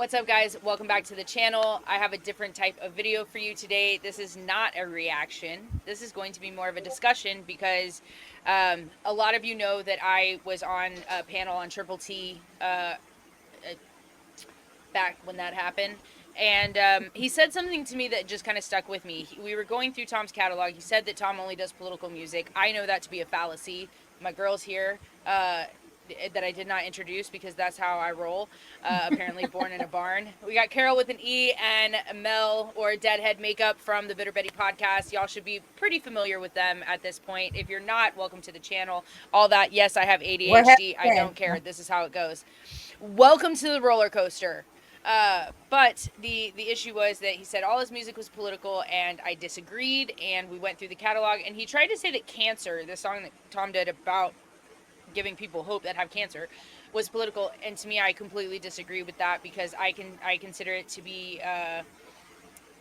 What's up, guys? Welcome back to the channel. I have a different type of video for you today. This is not a reaction. This is going to be more of a discussion because a lot of you know that I was on a panel on Triple T back when that happened. And he said something to me that just kind of stuck with me. We were going through Tom's catalog. He said that Tom only does political music. I know that to be a fallacy. My girl's here. That I did not introduce because that's how I roll. Apparently born in a barn. We got Carol with an E and Mel or Deadhead Makeup from the Bitter Betty podcast. Y'all should be pretty familiar with them at this point. If you're not, welcome to the channel. All that, yes, I have ADHD. I don't care. This is how it goes. Welcome to the roller coaster. But the issue was that he said all his music was political, and I disagreed, and we went through the catalog, and he tried to say that Cancer, the song that Tom did about giving people hope that have cancer, was political, and to me I completely disagree with that because I consider it to be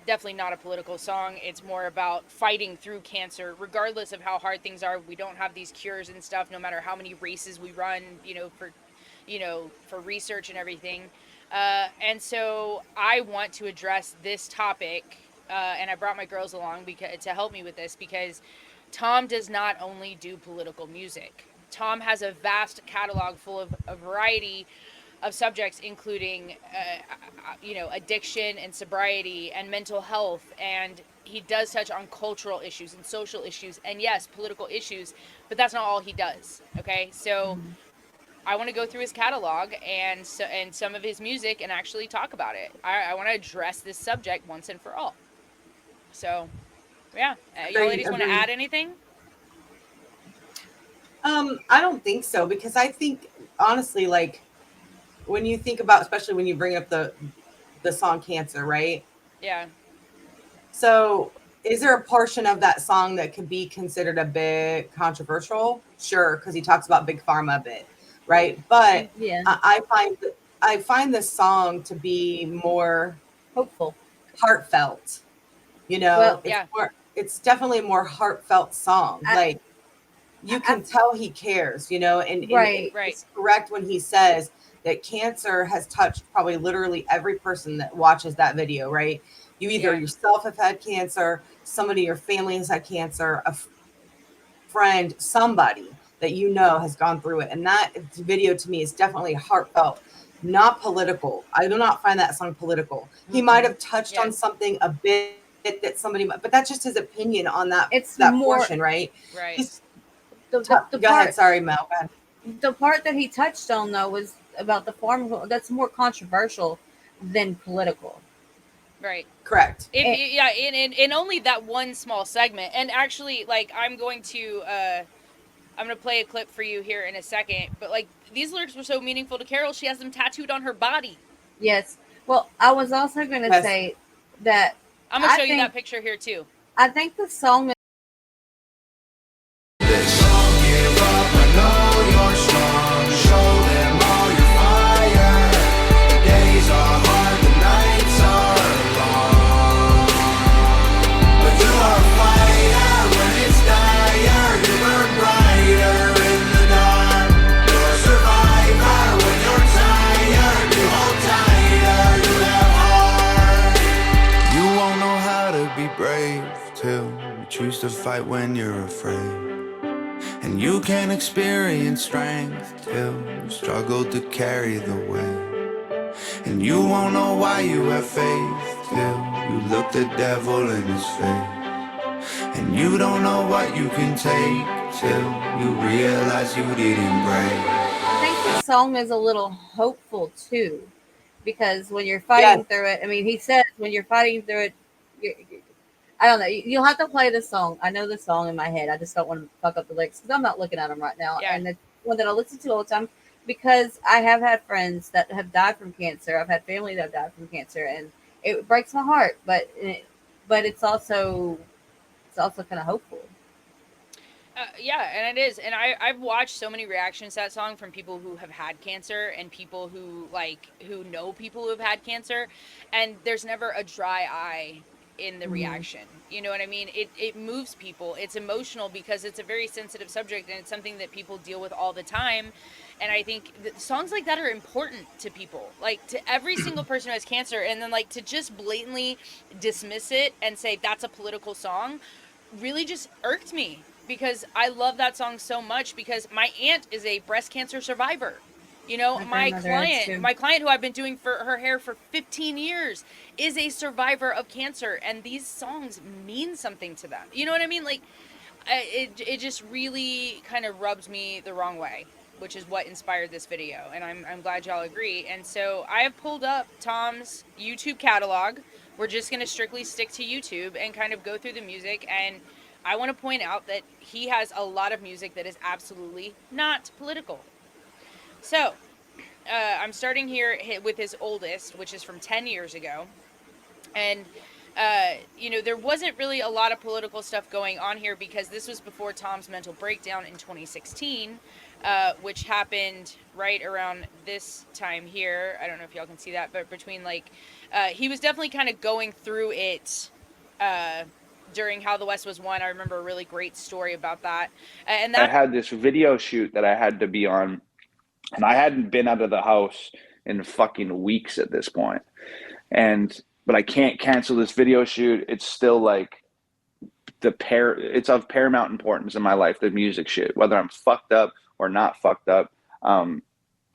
definitely not a political song. It's more about fighting through cancer regardless of how hard things are. We don't have these cures and stuff no matter how many races we run, for research and everything. And so I want to address this topic, and I brought my girls along to help me with this because Tom does not only do political music. Tom has a vast catalog full of a variety of subjects, including, addiction and sobriety and mental health. And he does touch on cultural issues and social issues and, yes, political issues, but that's not all he does. Okay, so I want to go through his catalog and some of his music and actually talk about it. I want to address this subject once and for all. So, yeah. Y'all ladies want to add anything? I don't think so, because I think honestly, like when you think about, especially when you bring up the song Cancer, right? Yeah. So is there a portion of that song that could be considered a bit controversial? Sure, because he talks about Big Pharma a bit, right? But Yeah. I find this song to be more Hopeful, heartfelt. Well, yeah. It's definitely a more heartfelt song. Like you can tell he cares, and Right. it's correct when he says that cancer has touched probably literally every person that watches that video, right? You either yourself have had cancer, somebody in your family has had cancer, a friend, somebody that has gone through it. And that video to me is definitely heartfelt, not political. I do not find that song political. He might have touched on something a bit that somebody might, but that's just his opinion on that portion, right? Right. Go ahead. Sorry, Mel. Go ahead. The part that he touched on, though, was about the farm. That's more controversial than political. Right. Correct. In only that one small segment. And actually, like, I'm going to play a clip for you here in a second. But, like, these lyrics were so meaningful to Carol, she has them tattooed on her body. Yes. Well, I was also going to say that I'm going to show you that picture here, too. I think the song choose to fight when you're afraid, and you can experience strength till you struggle to carry the weight, and you won't know why you have faith till you look the devil in his face, and you don't know what you can take till you realize you didn't break. I think the song is a little hopeful too, because when you're fighting through it, I mean, he says when you're fighting through it, I don't know. You'll have to play the song. I know the song in my head. I just don't want to fuck up the lyrics because I'm not looking at them right now. Yeah. And it's one that I listen to all the time because I have had friends that have died from cancer. I've had family that have died from cancer, and it breaks my heart. But it's also kind of hopeful. Yeah, and it is. And I've watched so many reactions to that song from people who have had cancer and people who know people who have had cancer, and there's never a dry eye in the reaction. You know what I mean? It moves people. It's emotional because it's a very sensitive subject, and it's something that people deal with all the time. And I think songs like that are important to people, like to every single person who has cancer. And then like to just blatantly dismiss it and say that's a political song really just irked me, because I love that song so much, because my aunt is a breast cancer survivor. You know, my client who I've been doing for her hair for 15 years is a survivor of cancer, and these songs mean something to them. You know what I mean? Like, it just really kind of rubs me the wrong way, which is what inspired this video, and I'm glad y'all agree. And so I have pulled up Tom's YouTube catalog. We're just going to strictly stick to YouTube and kind of go through the music, and I want to point out that he has a lot of music that is absolutely not political. So, I'm starting here with his oldest, which is from 10 years ago. And, you know, there wasn't really a lot of political stuff going on here because this was before Tom's mental breakdown in 2016, which happened right around this time here. I don't know if y'all can see that, but between, like, he was definitely kind of going through it during How the West Was Won. I remember a really great story about that. And that I had this video shoot that I had to be on. And I hadn't been out of the house in fucking weeks at this point. But I can't cancel this video shoot. It's still like it's of paramount importance in my life, the music shit. Whether I'm fucked up or not fucked up, I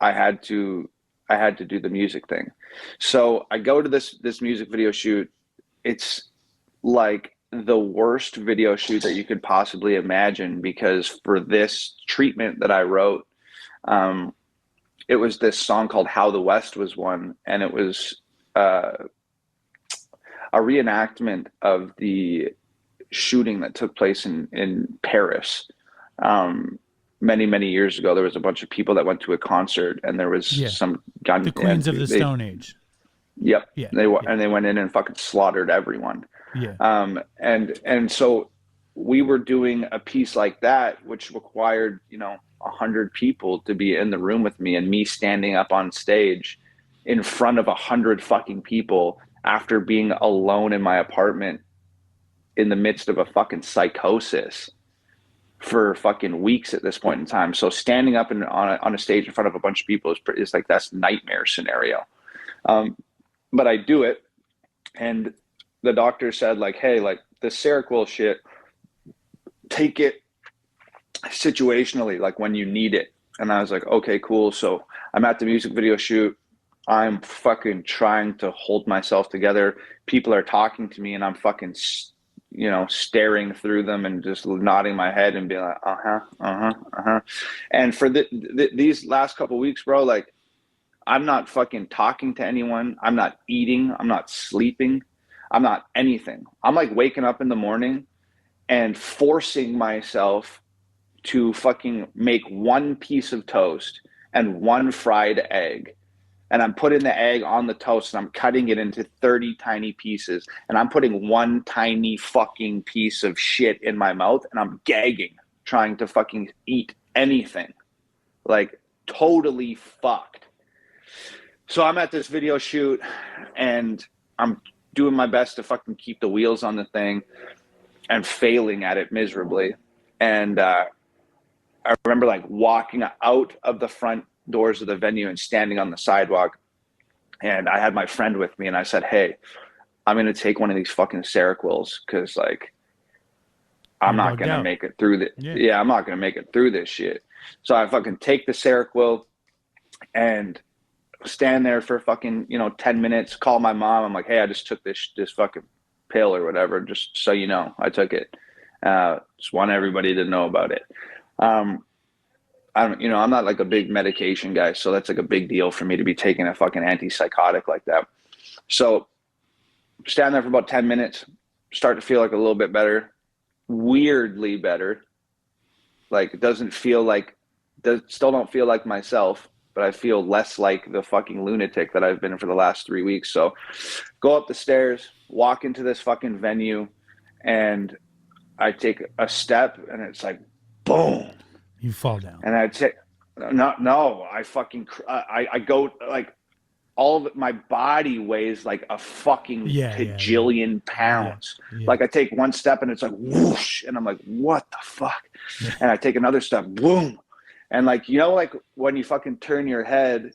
had to do the music thing. So I go to this music video shoot. It's like the worst video shoot that you could possibly imagine, because for this treatment that I wrote, it was this song called How the West Was Won, and it was a reenactment of the shooting that took place in Paris many, many years ago. There was a bunch of people that went to a concert, and there was some gun. The Queens of the Stone Age. Yep. Yeah. And they went in and fucking slaughtered everyone. Yeah. And so we were doing a piece like that, which required, 100 people to be in the room with me, and me standing up on stage in front of 100 fucking people after being alone in my apartment in the midst of a fucking psychosis for fucking weeks at this point in time. So standing up on a stage in front of a bunch of people is like, that's nightmare scenario. But I do it, and the doctor said, like, hey, like, the Seroquel shit, take it situationally, like when you need it. And I was like, okay, cool. So I'm at the music video shoot. I'm fucking trying to hold myself together. People are talking to me, and I'm fucking, staring through them and just nodding my head and being like, And for these last couple of weeks, bro, like, I'm not fucking talking to anyone. I'm not eating. I'm not sleeping. I'm not anything. I'm like waking up in the morning and forcing myself to fucking make one piece of toast and one fried egg. And I'm putting the egg on the toast, and I'm cutting it into 30 tiny pieces. And I'm putting one tiny fucking piece of shit in my mouth, and I'm gagging, trying to fucking eat anything. Like, totally fucked. So I'm at this video shoot, and I'm doing my best to fucking keep the wheels on the thing, and failing at it miserably. And I remember like walking out of the front doors of the venue and standing on the sidewalk, and I had my friend with me, and I said, hey, I'm going to take one of these fucking Seroquels, because like, I'm not going to make it through the I'm not going to make it through this shit. So I fucking take the Seroquel and stand there for fucking 10 minutes, call my mom. I'm like, hey, I just took this fucking pill or whatever, just so you know, I took it. Just want everybody to know about it. I'm not like a big medication guy, so that's like a big deal for me to be taking a fucking antipsychotic like that. So stand there for about 10 minutes, start to feel like a little bit better, weirdly better. Like, it doesn't feel like, still don't feel like myself, but I feel less like the fucking lunatic that I've been for the last 3 weeks. So go up the stairs, walk into this fucking venue, and I take a step, and it's like, boom. You fall down. And I'd say, no, I fucking, I go like, all of it, my body weighs like a fucking bajillion pounds. Yeah. Like I take one step and it's like whoosh, and I'm like, what the fuck? And I take another step, boom. And like, you know, like when you fucking turn your head,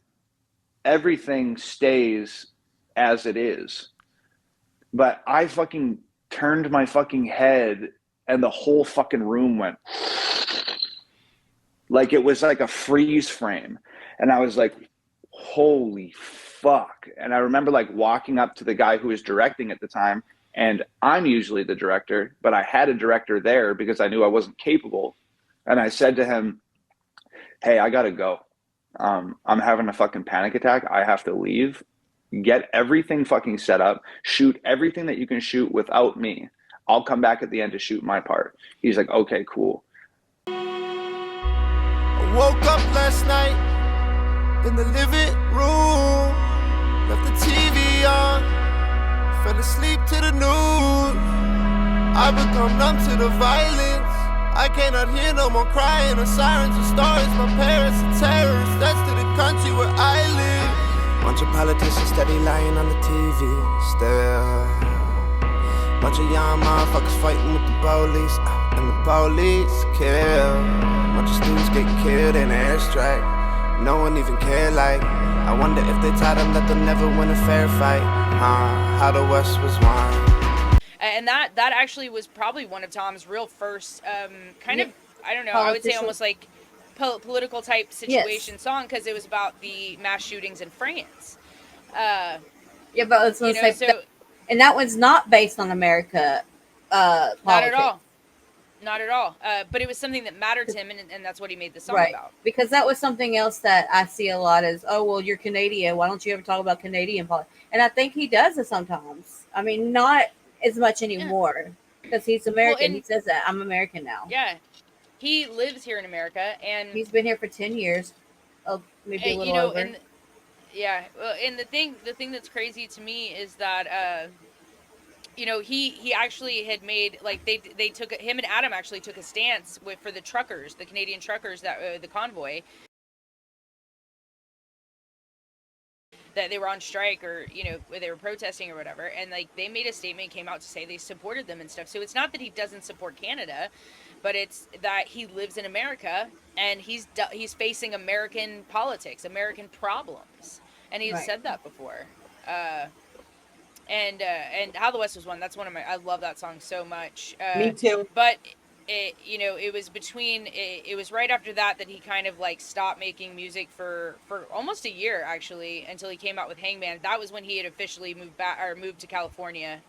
everything stays as it is. But I fucking turned my fucking head and the whole fucking room went like it was like a freeze frame. And I was like, holy fuck. And I remember like walking up to the guy who was directing at the time, and I'm usually the director, but I had a director there because I knew I wasn't capable. And I said to him, hey, I gotta go. I'm having a fucking panic attack. I have to leave. Get everything fucking set up. Shoot everything that you can shoot without me. I'll come back at the end to shoot my part. He's like, okay, cool. I woke up last night in the living room, left the TV on, fell asleep to the news. I become numb to the violence. I cannot hear no more crying or sirens or stories. My parents are terrorists. That's to the country where I live. Bunch of politicians steady lying on the TV still. Bunch of young motherfuckers fighting with the police, and the police kill. Bunch of students get killed in an airstrike. No one even care. Like, I wonder if they taught them that they'll never win a fair fight. How the West was won. And that actually was probably one of Tom's real first kind of, I don't know, I would say almost like political type situation song, because it was about the mass shootings in France. Yeah, but I was going to say, so, and that one's not based on America politics. Not at all. Not at all. But it was something that mattered to him, and that's what he made the song about. Because that was something else that I see a lot as, oh, well, you're Canadian. Why don't you ever talk about Canadian politics? And I think he does it sometimes. I mean, not as much anymore, because he's American. He says that, I'm American now. Yeah. He lives here in America, and he's been here for 10 years. Oh, maybe a little over. And the thing that's crazy to me is that he actually had made, like, they took, him and Adam actually took a stance for the truckers, the Canadian truckers, that the convoy, that they were on strike, or they were protesting or whatever, and like they made a statement, came out to say they supported them and stuff. So it's not that he doesn't support Canada, but it's that he lives in America and he's facing American politics, American problems, and he's said that before. And How the West Was Won, that's one of my, I love that song so much. Me too. But it was right after that he kind of like stopped making music for almost a year, actually, until he came out with Hangman. That was when he had officially moved to California.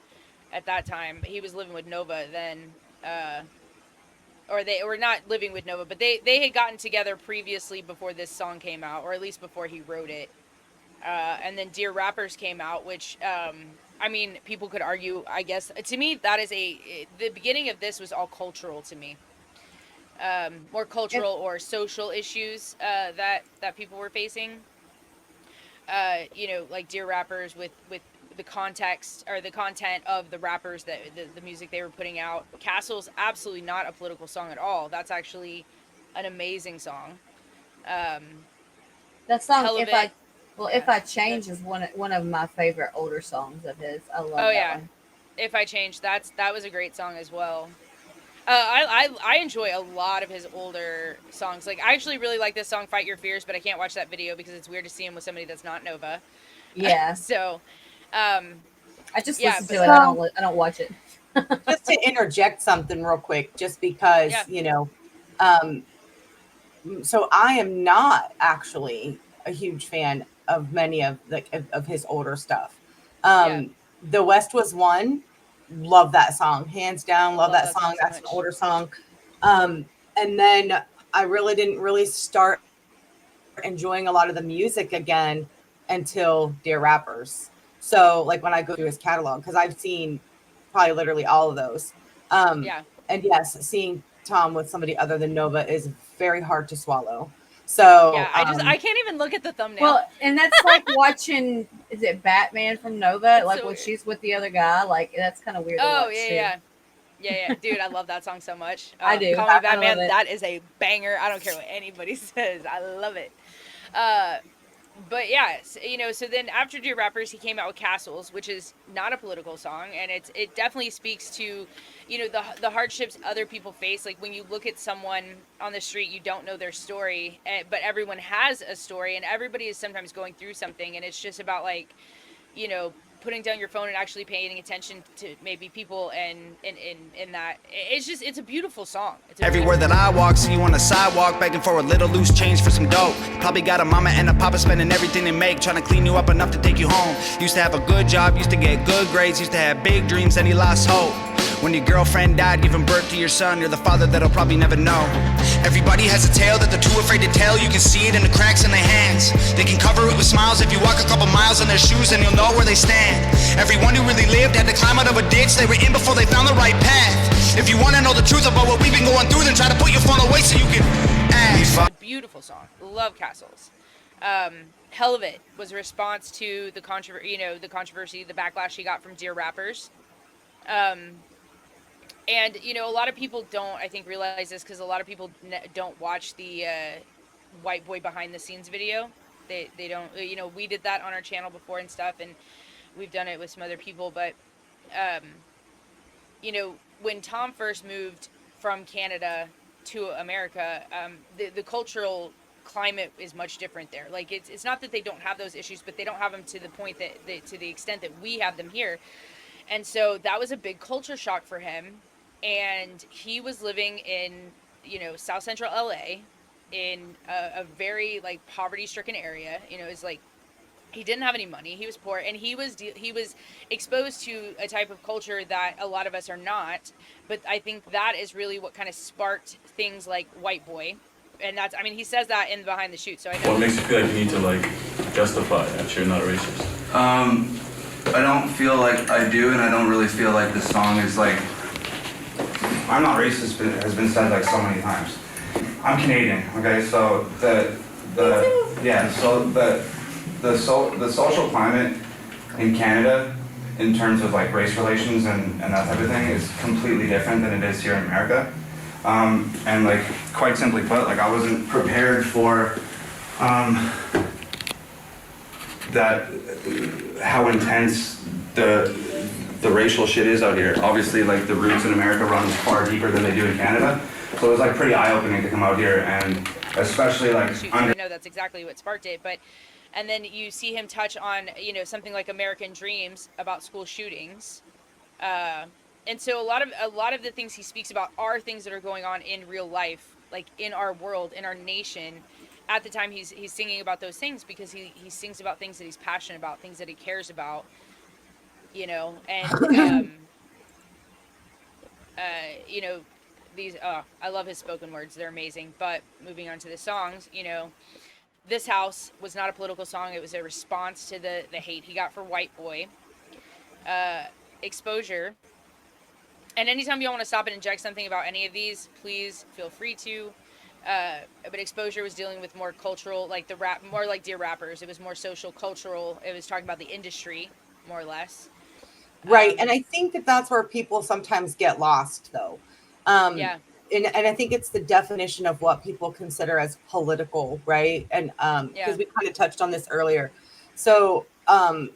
At that time, he was living with Nova then, or they were not living with Nova, but they had gotten together previously before this song came out, or at least before he wrote it. And then Dear Rappers came out, which, I mean, people could argue, I guess, to me, that is the beginning of this was all cultural to me. More cultural or social issues that people were facing. Like Dear Rappers with the context or the content of the rappers, that the music they were putting out. Castle's absolutely not a political song at all. That's actually an amazing song. That song, If I Change is one of my favorite older songs of his. I love that one. If I Change, that was a great song as well. I enjoy a lot of his older songs. Like, I actually really like this song, Fight Your Fears, but I can't watch that video because it's weird to see him with somebody that's not Nova. Yeah. So, I just listen to it. I don't watch it. Just to interject something real quick, just because, so I am not actually a huge fan of many of his older stuff. The West Was Won, love that song, hands down, love that song. That's an older song. And then I really didn't start enjoying a lot of the music again until Dear Rappers. So like when I go through his catalog, because I've seen probably literally all of those. And yes, seeing Tom with somebody other than Nova is very hard to swallow. So I can't even look at the thumbnail. Well, and that's like watching, is it Batman from Nova? Like when she's with the other guy, like that's kind of weird. Oh yeah, dude, I love that song so much. I do. Call Me Batman. That is a banger. I don't care what anybody says. I love it. But yeah, so then after Dear Rappers, he came out with Castles, which is not a political song, and it definitely speaks to, the hardships other people face. Like when you look at someone on the street, you don't know their story, but everyone has a story, and everybody is sometimes going through something, and it's just about like, putting down your phone and actually paying attention to maybe people and in that. It's a beautiful song. Everywhere that I walk, see you on the sidewalk, begging for a little loose change for some dope. Probably got a mama and a papa spending everything they make, trying to clean you up enough to take you home. Used to have a good job, used to get good grades, used to have big dreams, and he lost hope. When your girlfriend died, giving birth to your son, you're the father that'll probably never know. Everybody has a tale that they're too afraid to tell. You can see it in the cracks in their hands. They can cover it with smiles. If you walk a couple miles in their shoes, then you'll know where they stand. Everyone who really lived had to climb out of a ditch they were in before they found the right path. If you want to know the truth about what we've been going through, then try to put your phone away so you can ask. Beautiful song. Love Castles. Hell of It was a response to the controversy, the backlash he got from Dear Rappers. And, a lot of people don't, I think, realize this because a lot of people don't watch the White Boy behind the scenes video. They don't, we did that on our channel before and stuff, and we've done it with some other people. But, when Tom first moved from Canada to America, the cultural climate is much different there. Like, it's not that they don't have those issues, but they don't have them to the point to the extent that we have them here. And so that was a big culture shock for him. And he was living in, South Central LA in a very like poverty stricken area. It's like he didn't have any money. He was poor, and he was exposed to a type of culture that a lot of us are not. But I think that is really what kind of sparked things like White Boy. And that's, he says that in Behind the Shoot. So I know. What makes you feel like you need to like justify that you're not racist? I don't feel like I do, and I don't really feel like the song is like, I'm not racist, but has been said like so many times. I'm Canadian, okay, so the social climate in Canada in terms of like race relations and that type of thing is completely different than it is here in America. And like quite simply put, like I wasn't prepared for that how intense the racial shit is out here. Obviously, like the roots in America runs far deeper than they do in Canada, so it was like pretty eye-opening to come out here, and especially like I know that's exactly what sparked it, but and then you see him touch on something like American Dreams about school shootings, and so a lot of the things he speaks about are things that are going on in real life, like in our world, in our nation. At the time he's singing about those things because he sings about things that he's passionate about, things that he cares about, and these I love his spoken words, they're amazing. But moving on to the songs, This House was not a political song, it was a response to the hate he got for White Boy. Exposure, and anytime you want to stop and inject something about any of these, please feel free to. But Exposure was dealing with more cultural, like the rap, more like Dear Rappers. It was more social, cultural. It was talking about the industry, more or less. Right, and I think that's where people sometimes get lost, though. Yeah. And I think it's the definition of what people consider as political, right? And because we kind of touched on this earlier. So a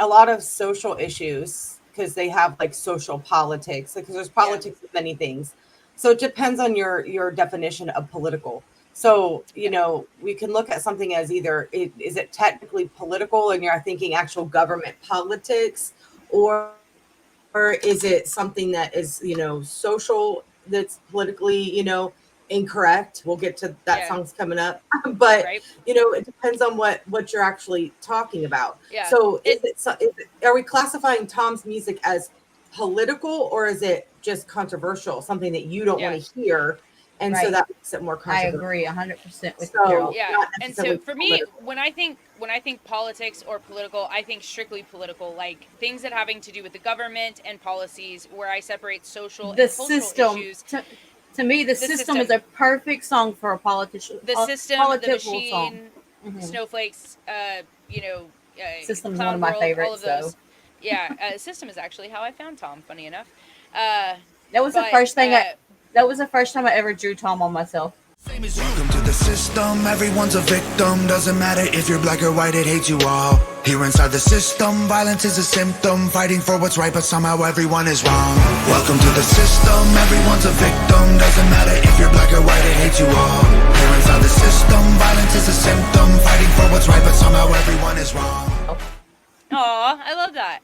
lot of social issues, because they have like social politics, because there's politics with many things. So it depends on your definition of political. So, we can look at something as either, is it technically political and you're thinking actual government politics, or is it something that is, social, that's politically, incorrect? We'll get to that song's coming up. But, it depends on what you're actually talking about. Yeah. So are we classifying Tom's music as political, or is it just controversial, something that you don't want to hear, and so that makes it more controversial? I agree 100% with Carol. Yeah, and so for me, when I think politics or political, I think strictly political, like things that having to do with the government and policies, where I separate social and cultural issues. To me, the system is a perfect song for a politician. The system, the machine, song. Snowflakes, System is Clown one of my World, favorites, all of those. Yeah, System is actually how I found Tom. Funny enough. That was the first thing. That was the first time I ever drew Tom on myself. Welcome to the system, everyone's a victim. Doesn't matter if you're black or white, it hates you all. Here inside the system, violence is a symptom. Fighting for what's right, but somehow everyone is wrong. Welcome to the system, everyone's a victim. Doesn't matter if you're black or white, it hates you all. Here inside the system, violence is a symptom. Fighting for what's right, but somehow everyone is wrong. Aw, I love that.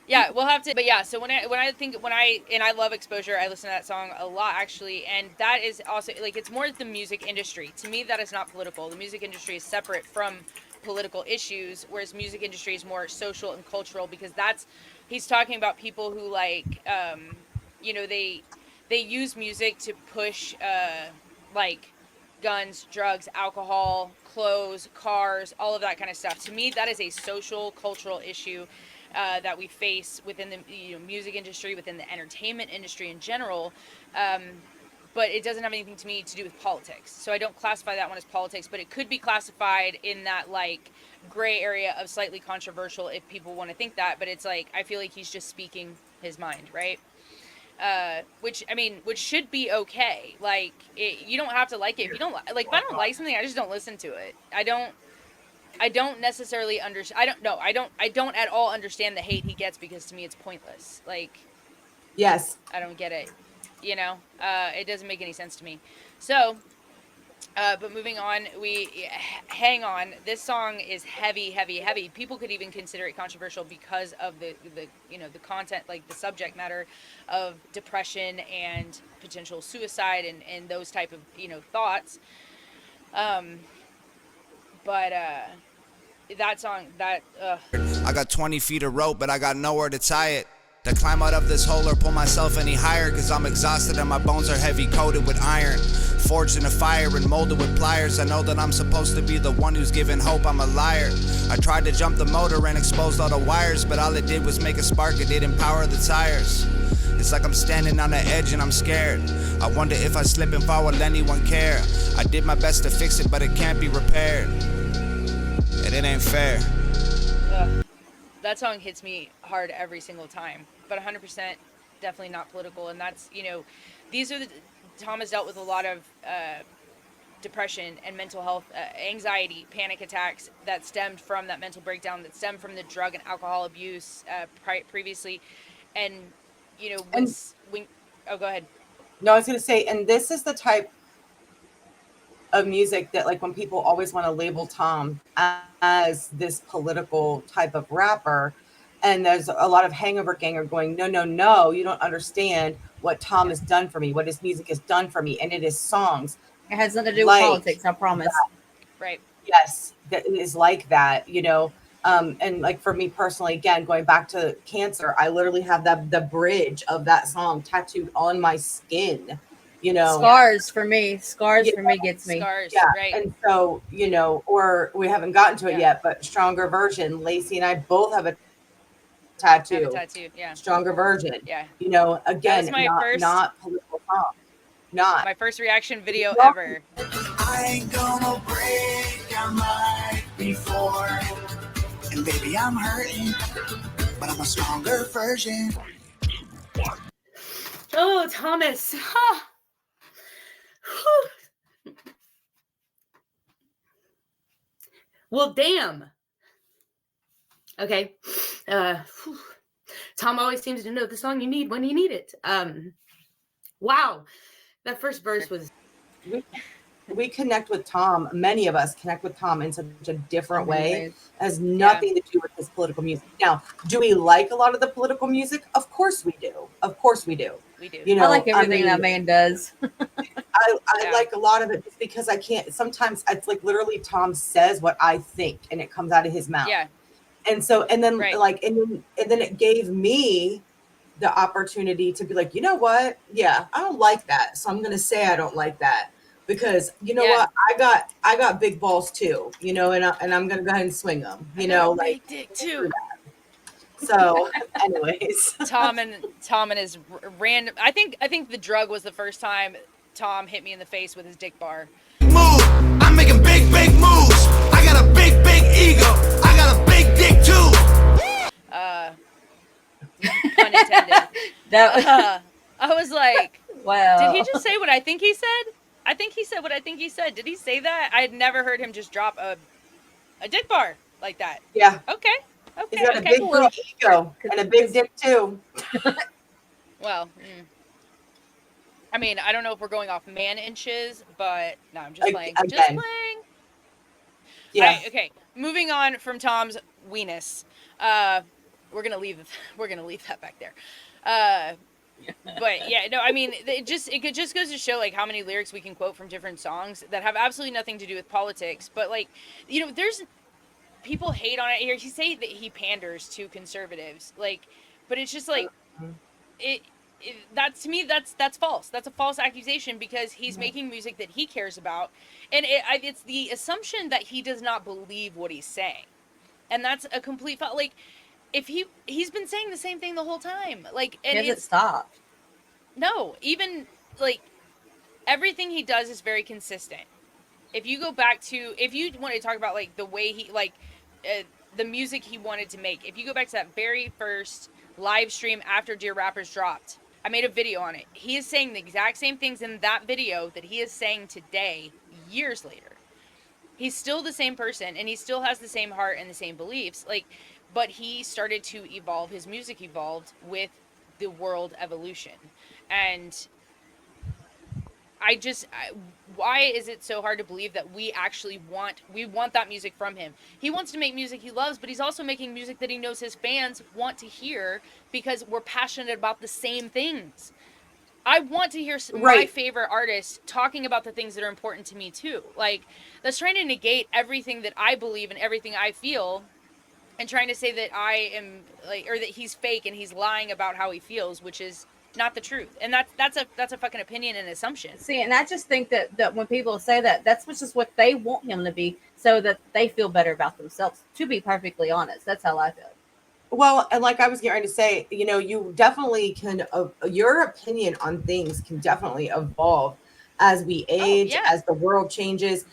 Yeah, we'll have to. But yeah, so when I love Exposure, I listen to that song a lot actually, and that is also like it's more the music industry. To me, that is not political. The music industry is separate from political issues, whereas music industry is more social and cultural because he's talking about people who like they use music to push like guns, drugs, alcohol, clothes, cars, all of that kind of stuff. To me, that is a social, cultural issue that we face within the music industry, within the entertainment industry in general. But it doesn't have anything to me to do with politics. So I don't classify that one as politics, but it could be classified in that like gray area of slightly controversial if people want to think that. But it's like, I feel like he's just speaking his mind, right? Which should be okay. Like, you don't have to like it. If you don't like, if I don't like something, I just don't listen to it. I don't necessarily understand. I don't at all understand the hate he gets because to me it's pointless. Like, yes, I don't get it. It doesn't make any sense to me. So, but moving on, hang on. This song is heavy, heavy, heavy. People could even consider it controversial because of the content, like the subject matter of depression and potential suicide and those type of thoughts. But that song, I got 20 feet of rope, but I got nowhere to tie it. To climb out of this hole or pull myself any higher, cause I'm exhausted and my bones are heavy coated with iron. Forged in a fire and molded with pliers. I know that I'm supposed to be the one who's giving hope, I'm a liar. I tried to jump the motor and exposed all the wires, but all it did was make a spark, it didn't power the tires. It's like I'm standing on the edge and I'm scared. I wonder if I slip and fall, will anyone care? I did my best to fix it, but it can't be repaired. And it ain't fair. That song hits me hard every single time, but 100% definitely not political. And that's, Tom has dealt with a lot of depression and mental health, anxiety, panic attacks that stemmed from that mental breakdown, that stemmed from the drug and alcohol abuse previously. And, go ahead. No, I was going to say, and this is the type of music that, like, when people always want to label Tom as this political type of rapper, and there's a lot of hangover ganger going, no, you don't understand what Tom has done for me, what his music has done for me, and it is songs. It has nothing to do with politics, I promise. Right. Yes, that is like that, and like for me personally, again, going back to cancer, I literally have the bridge of that song tattooed on my skin. Scars for me gets me. Scars, yeah. Right. And so, or we haven't gotten to it yet, but Stronger Version, Lacey and I both have a tattoo. Yeah. Stronger Version. Yeah. Again, not political song. Not my first reaction video ever. I ain't gonna break your mind before. And baby, I'm hurting, but I'm a stronger version. Oh, Thomas. Well, damn. Okay. Tom always seems to know the song you need when you need it. Wow. That first verse was... We connect with Tom. Many of us connect with Tom in such a different way. It has nothing to do with his political music. Now, do we like a lot of the political music? Of course we do. We do. I like everything that man does. I like a lot of it just because I can't. Sometimes it's like literally Tom says what I think and it comes out of his mouth. Yeah. And so, and then it gave me the opportunity to be like, you know what? Yeah, I don't like that. So I'm going to say I don't like that. Because what, I got big balls too, and I'm gonna go ahead and swing them, big dick too. So, anyways, Tom and his random. I think the drug was the first time Tom hit me in the face with his dick bar. Move! I'm making big moves. I got a big ego. I got a big dick too. Pun intended. I was like, wow. Did he just say what I think he said? I think he said what I think he said. Did he say that? I had never heard him just drop a dick bar like that. Yeah. Okay. He's got a big Well, ego and a big dick too. Well, I mean, I don't know if we're going off man inches, but no, I'm just playing. Again. Just playing. Yeah. Okay. Moving on from Tom's weenus. We're gonna leave that back there. But yeah, no, I mean, it just goes to show like how many lyrics we can quote from different songs that have absolutely nothing to do with politics. But like, you know, there's people hate on it here. He say that he panders to conservatives, like, but it's just like that to me that's false. That's a false accusation because he's making music that he cares about, and it's the assumption that he does not believe what he's saying, and that's a complete like. If he's been saying the same thing the whole time, like, and it hasn't stopped. No, even like everything he does is very consistent. If you go back to, if you want to talk about like the way he the music he wanted to make, if you go back to that very first live stream after Dear Rappers dropped, I made a video on it. He is saying the exact same things in that video that he is saying today, years later. He's still the same person, and he still has the same heart and the same beliefs. Like, but he started to evolve. His music evolved with the world evolution. And why is it so hard to believe that we actually want that music from him? He wants to make music he loves, but he's also making music that he knows his fans want to hear because we're passionate about the same things. I want to hear my favorite artists talking about the things that are important to me too. Like, that's trying to negate everything that I believe and everything I feel, and trying to say that I am like, or that he's fake and he's lying about how he feels, which is not the truth. And that's a fucking opinion and assumption. See, and I just think that when people say that, that's just what they want him to be, so that they feel better about themselves. To be perfectly honest, that's how I feel. Well, and like I was getting ready to say, you know, you definitely can, your opinion on things can definitely evolve as we age, as the world changes.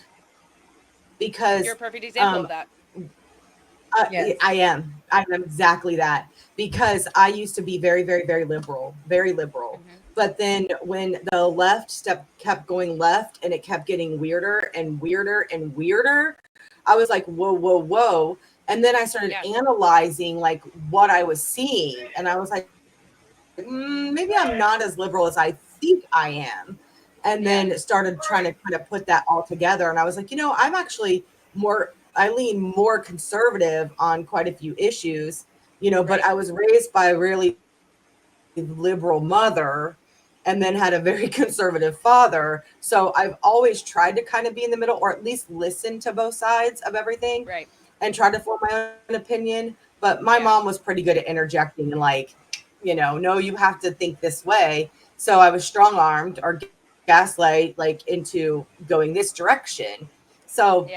Because you're a perfect example of that. Yes. I am exactly that, because I used to be very, very, very liberal. Mm-hmm. But then when the left step kept going left and it kept getting weirder and weirder and weirder, I was like, whoa, whoa, whoa. And then I started analyzing like what I was seeing. And I was like, maybe I'm not as liberal as I think I am. And then started trying to kind of put that all together. And I was like, you know, I'm actually I lean more conservative on quite a few issues, you know, but I was raised by a really liberal mother and then had a very conservative father. So I've always tried to kind of be in the middle, or at least listen to both sides of everything. Right. And try to form my own opinion. But my mom was pretty good at interjecting and like, you know, no, you have to think this way. So I was strong-armed or gaslight like into going this direction. So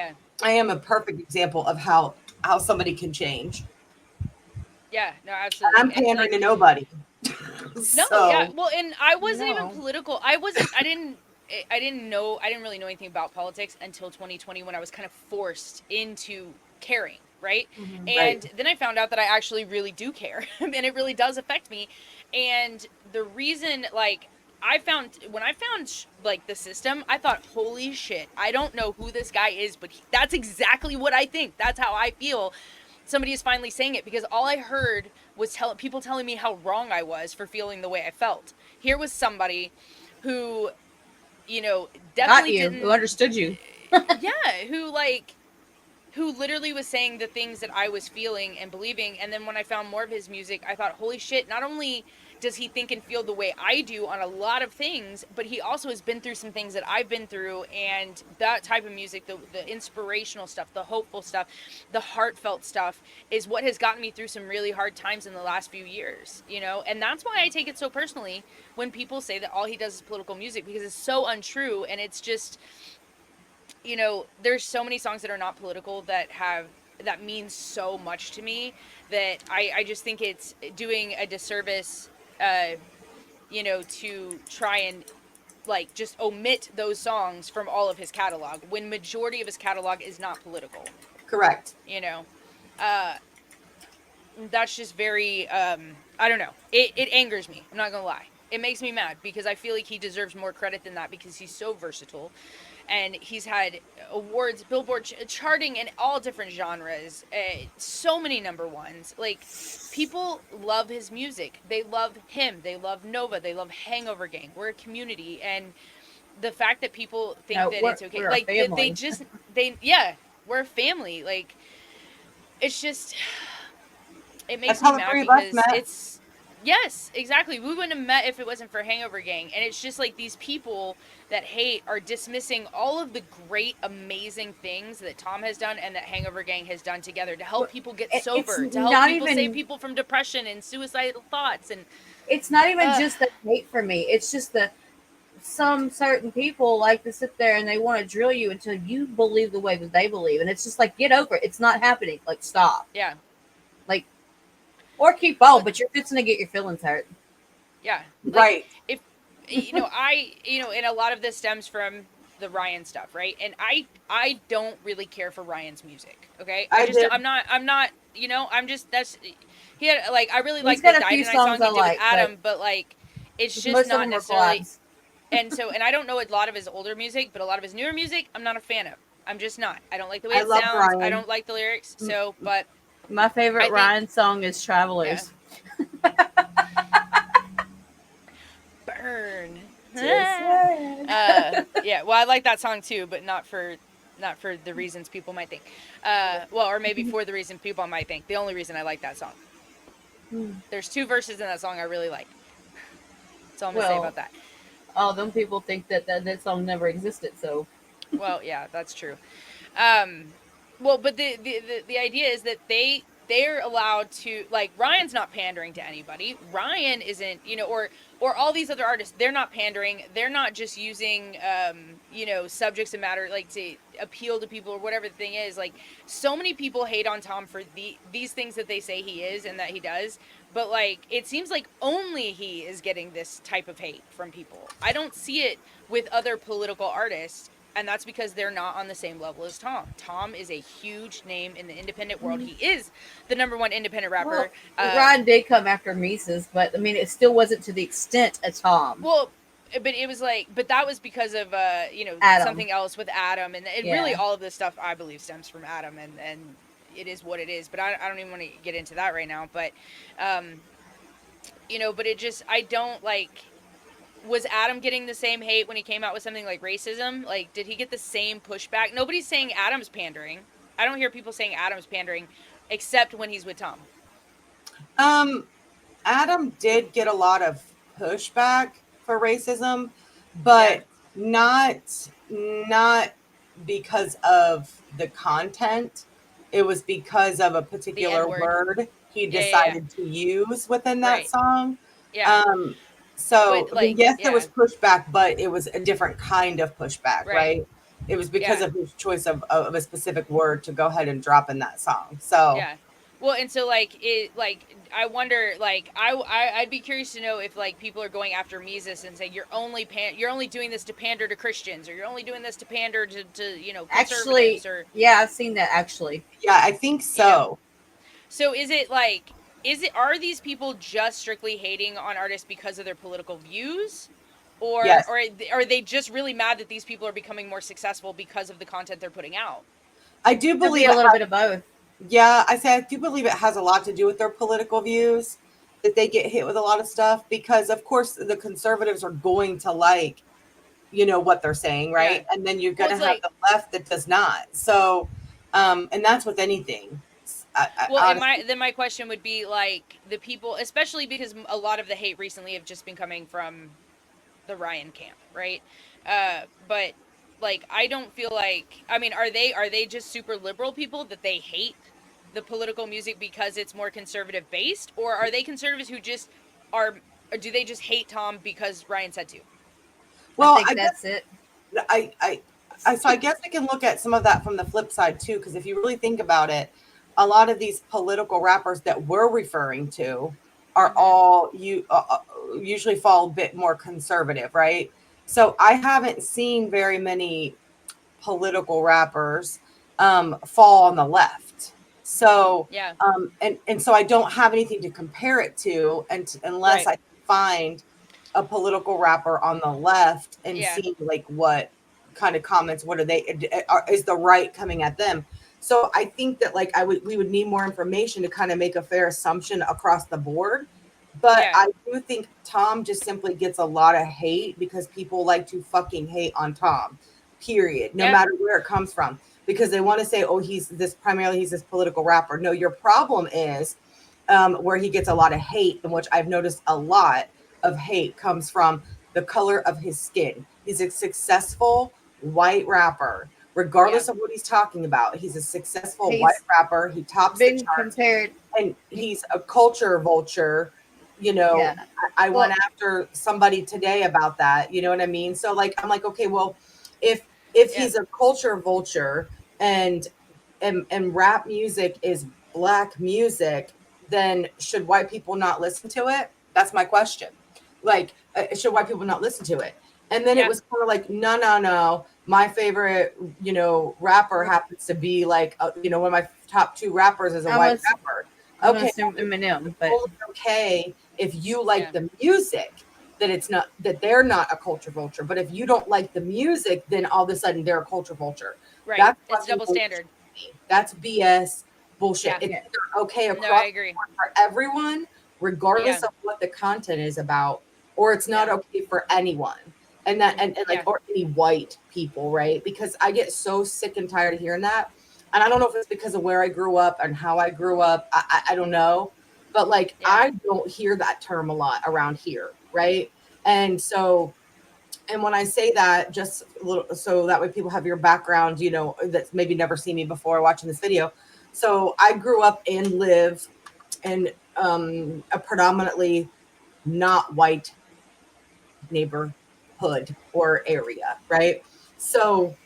I am a perfect example of how somebody can change. Yeah, no, absolutely. I'm pandering to nobody. No, yeah. Well, and I wasn't even political. I didn't really know anything about politics until 2020 when I was kind of forced into caring, right? Mm-hmm. And then I found out that I actually really do care and it really does affect me. And the reason, like, when I found like the system, I thought, holy shit, I don't know who this guy is, but that's exactly what I think. That's how I feel. Somebody is finally saying it, because all I heard was people telling me how wrong I was for feeling the way I felt. Here was somebody who, you know, definitely who understood you. Who literally was saying the things that I was feeling and believing. And then when I found more of his music, I thought, holy shit, not only does he think and feel the way I do on a lot of things, but he also has been through some things that I've been through. And that type of music, the inspirational stuff, the hopeful stuff, the heartfelt stuff, is what has gotten me through some really hard times in the last few years, you know? And that's why I take it so personally when people say that all he does is political music, because it's so untrue. And it's just, you know, there's so many songs that are not political that mean so much to me that I just think it's doing a disservice, you know, to try and like just omit those songs from all of his catalog when majority of his catalog is not political. Correct. You know, that's just very, I don't know. It angers me. I'm not gonna lie. It makes me mad because I feel like he deserves more credit than that because he's so versatile. And he's had awards, Billboard charting in all different genres, so many number ones. Like, people love his music. They love him. They love Nova. They love Hangover Gang. We're a community, and the fact that people think that it's okay, we're like a family. we're a family. Like, it's just, it makes That's me how the mad three of us because met. it's. Yes, exactly. We wouldn't have met if it wasn't for Hangover Gang. And it's just like these people that hate are dismissing all of the great, amazing things that Tom has done and that Hangover Gang has done together to help people get sober, to help people save people from depression and suicidal thoughts. And it's not even just the hate for me. It's just that some certain people like to sit there and they want to drill you until you believe the way that they believe. And it's just like, get over it. It's not happening. Like, stop. Yeah. Like, or keep on, but you're fixing to get your feelings hurt. Yeah. Like, Right. If, and a lot of this stems from the Ryan stuff, right? And I don't really care for Ryan's music. Okay. I'm not, he had, like, I really like the Die Tonight song he did with Adam, but like, it's just not necessarily. And I don't know a lot of his older music, but a lot of his newer music, I'm not a fan of. I'm just not. I don't like the way it sounds. Ryan. I don't like the lyrics. So, but my favorite Ryan song is Travelers. Yeah. Burn. Well, I like that song too, but not for the reasons people might think. Or maybe for the reason people might think. The only reason I like that song. There's 2 verses in that song I really like. That's all I'm gonna say about that. Oh, them people think that song never existed. So. Well, yeah, that's true. But the idea is that they're allowed to, like, Ryan's not pandering to anybody. Ryan isn't, or all these other artists, they're not pandering. They're not just using, subjects of matter, like, to appeal to people or whatever the thing is. Like, so many people hate on Tom for these things that they say he is and that he does. But, like, it seems like only he is getting this type of hate from people. I don't see it with other political artists. And that's because they're not on the same level as Tom. Tom is a huge name in the independent world. He is the #1 independent rapper. Well, Ryan did come after Mises, but I mean, it still wasn't to the extent of Tom. Well, but it was like, but that was because of something else with Adam, and really all of this stuff I believe stems from Adam, and it is what it is. But I don't even want to get into that right now. But but it just, I don't like. Was Adam getting the same hate when he came out with something like racism? Like, did he get the same pushback? Nobody's saying Adam's pandering. I don't hear people saying Adam's pandering, except when he's with Tom. Adam did get a lot of pushback for racism, but not because of the content. It was because of a particular word he decided to use within that song. Yeah. So there was pushback, but it was a different kind of pushback, right? It was because of his choice of a specific word to go ahead and drop in that song. So well, and so I wonder, like, I'd be curious to know if, like, people are going after Mises and saying you're only doing this to pander to Christians, or you're only doing this to pander to actually, or I've seen that actually. Yeah, I think so. So is it like? Are these people just strictly hating on artists because of their political views? Or are they just really mad that these people are becoming more successful because of the content they're putting out? I do believe a little bit of both. Yeah, I do believe it has a lot to do with their political views, that they get hit with a lot of stuff, because of course the conservatives are going to like, what they're saying, right? Yeah. And then you're going to have the left that does not. So, and that's with anything. Then my question would be, like, the people, especially because a lot of the hate recently have just been coming from the Ryan camp, right? But, like, I don't feel like, I mean, are they just super liberal people that they hate the political music because it's more conservative based, or are they conservatives who just or do they just hate Tom because Ryan said to? Well, I think that's it. So I guess we can look at some of that from the flip side too, because if you really think about it, a lot of these political rappers that we're referring to are all usually fall a bit more conservative, right? So I haven't seen very many political rappers fall on the left. So and so I don't have anything to compare it to, unless I find a political rapper on the left and Yeah. seeing like what kind of comments, what are they, is the right coming at them. So I think that like we would need more information to kind of make a fair assumption across the board. But Yeah. I do think Tom just simply gets a lot of hate because people like to fucking hate on Tom, period, no Yeah. matter where it comes from, because they want to say, oh, he's this political rapper. No, your problem is where he gets a lot of hate, and which I've noticed a lot of hate comes from the color of his skin. He's a successful white rapper, regardless of what he's talking about. He's a successful white rapper. He tops the charts, compared, and he's a culture vulture. You know, Yeah. I went after somebody today about that. You know what I mean? So like, I'm like, okay, well, if he's a culture vulture and rap music is black music, then should white people not listen to it? That's my question. Like, should white people not listen to it? And then it was kind of like, no. My favorite, you know, rapper happens to be like, you know, one of my top 2 rappers is a white rapper. Okay, Eminem, but okay, if you like the music, that it's not, that they're not a culture vulture. But if you don't like the music, then all of a sudden they're a culture vulture. Right. That's It's double standard. That's BS bullshit. Yeah. It's okay across I agree. the board for everyone, regardless of what the content is about, or it's not okay for anyone. And that and like or any white people, right? Because I get so sick and tired of hearing that. And I don't know if it's because of where I grew up and how I grew up. I don't know. But like I don't hear that term a lot around here, right? And so, and when I say that, just a little, so that way people have your background, you know, that's maybe never seen me before watching this video. So I grew up and live in a predominantly not white neighborhood or area, right? So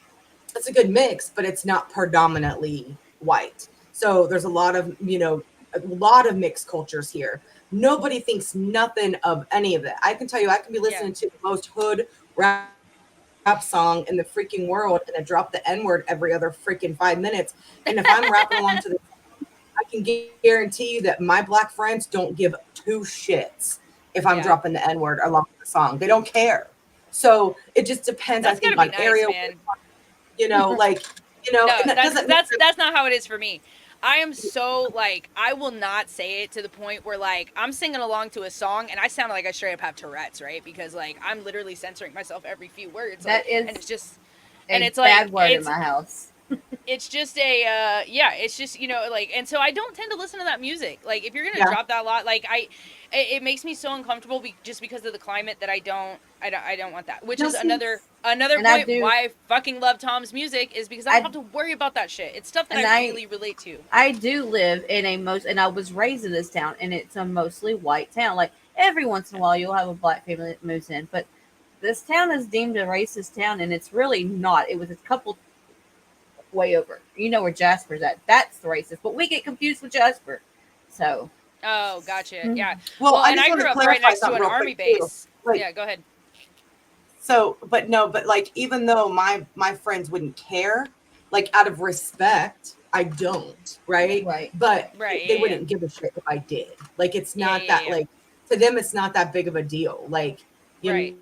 it's a good mix, but it's not predominantly white. So there's a lot of, you know, a lot of mixed cultures here. Nobody thinks nothing of any of that. I can tell you, I can be listening to the most hood rap song in the freaking world and I drop the N-word every other freaking 5 minutes. And if I'm rapping along to this, I can guarantee you that my black friends don't give 2 shits if I'm dropping the N-word along with the song. They don't care. So it just depends, I think, on area. Man. You know, like, you know, no, that's not how it is for me. I am so like, I will not say it to the point where like I'm singing along to a song and I sound like I straight up have Tourette's, right? Because like I'm literally censoring myself every few words. That like, is, and it's just, and it's bad like word in my house. It's just a it's just, you know, like, and so I don't tend to listen to that music. Like if you're gonna drop that a lot, like it makes me so uncomfortable just because of the climate that I don't want that. Which is another point why I fucking love Tom's music is because I don't have to worry about that shit. It's stuff that I really relate to. I do live in and I was raised in this town, and it's a mostly white town. Like every once in a while, you'll have a black family that moves in, but this town is deemed a racist town, and it's really not. It was a couple way over. You know where Jasper's at. That's the racist, but we get confused with Jasper. So. Oh, gotcha. Yeah. Well, and I grew up right next to an army base. Like, yeah, go ahead. So, but like, even though my friends wouldn't care, like out of respect, I don't, right? Right. But they wouldn't give a shit if I did. Like, it's not like, to them, it's not that big of a deal. Like, you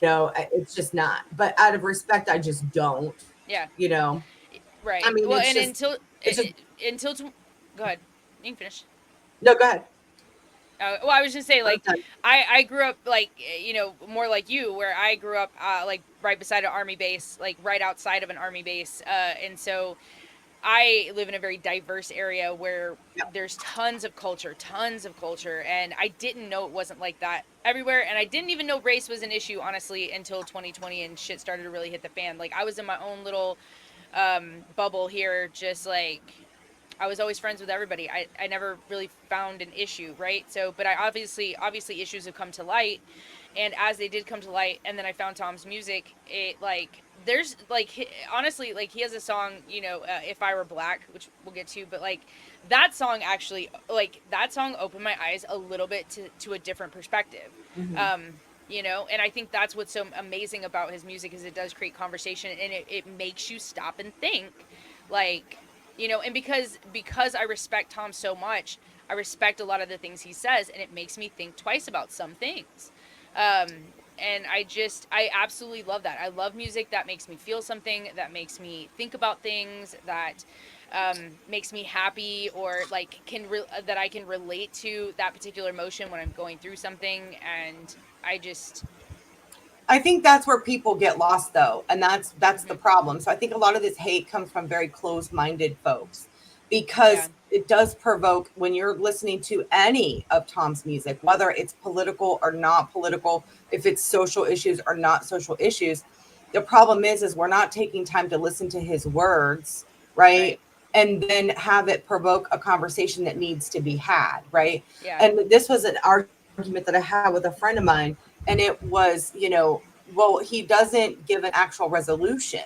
know, it's just not. But out of respect, I just don't. Yeah. You know? Right. I mean, well, it's and just, go ahead. You can finish. No, go ahead. Well, I was just saying, like, I grew up, like, you know, more like you, where I grew up, like, right beside an army base, like, right outside of an army base, and so I live in a very diverse area where there's tons of culture, and I didn't know it wasn't like that everywhere, and I didn't even know race was an issue, honestly, until 2020, and shit started to really hit the fan. Like, I was in my own little bubble here, just, like, I was always friends with everybody. I never really found an issue, right? So, but I obviously issues have come to light, and as they did come to light, and then I found Tom's music, it, like, there's, like, honestly, like, he has a song, you know, If I Were Black, which we'll get to, but, like, that song actually, like, that song opened my eyes a little bit to a different perspective. Mm-hmm. You know, and I think that's what's so amazing about his music is it does create conversation, and it makes you stop and think, like, you know, and because I respect Tom so much, I respect a lot of the things he says, and it makes me think twice about some things. And I absolutely love that. I love music that makes me feel something, that makes me think about things, that makes me happy, or like that I can relate to that particular emotion when I'm going through something. And I think that's where people get lost, though, and that's the problem. So I think a lot of this hate comes from very closed-minded folks, because it does provoke when you're listening to any of Tom's music, whether it's political or not political, if it's social issues or not social issues. The problem is we're not taking time to listen to his words, right? And then have it provoke a conversation that needs to be had, right? Yeah. And this was an argument that I had with a friend of mine, and it was, well, he doesn't give an actual resolution.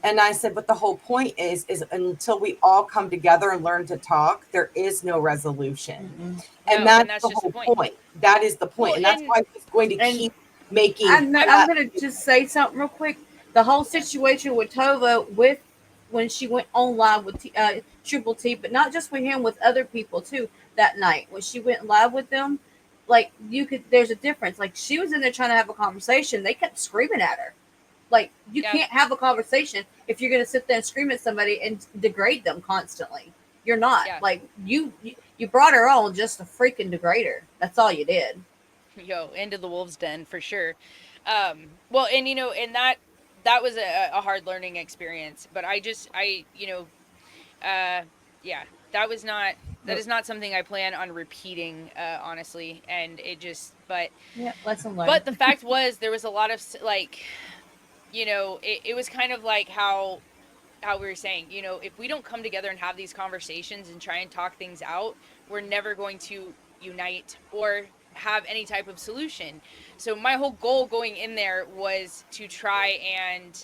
And I said, but the whole point is until we all come together and learn to talk, there is no resolution. And that's the whole point. That is the point. Well, and that's why he's going to keep making. I'm going to just say something real quick. The whole situation with Tova, when she went on live with Triple T, but not just with him, with other people too, that night when she went live with them, like there's a difference. Like she was in there trying to have a conversation. They kept screaming at her. Like you can't have a conversation if you're going to sit there and scream at somebody and degrade them constantly. You're not. Like you brought her on just to freaking degrade her. That's all you did. Yo, into the wolves' den for sure. Well, and and that was a hard learning experience. But that is not something I plan on repeating, honestly. And lesson learned. But the fact was, there was a lot of like, it was kind of like how we were saying, if we don't come together and have these conversations and try and talk things out, we're never going to unite or have any type of solution. So my whole goal going in there was to try and,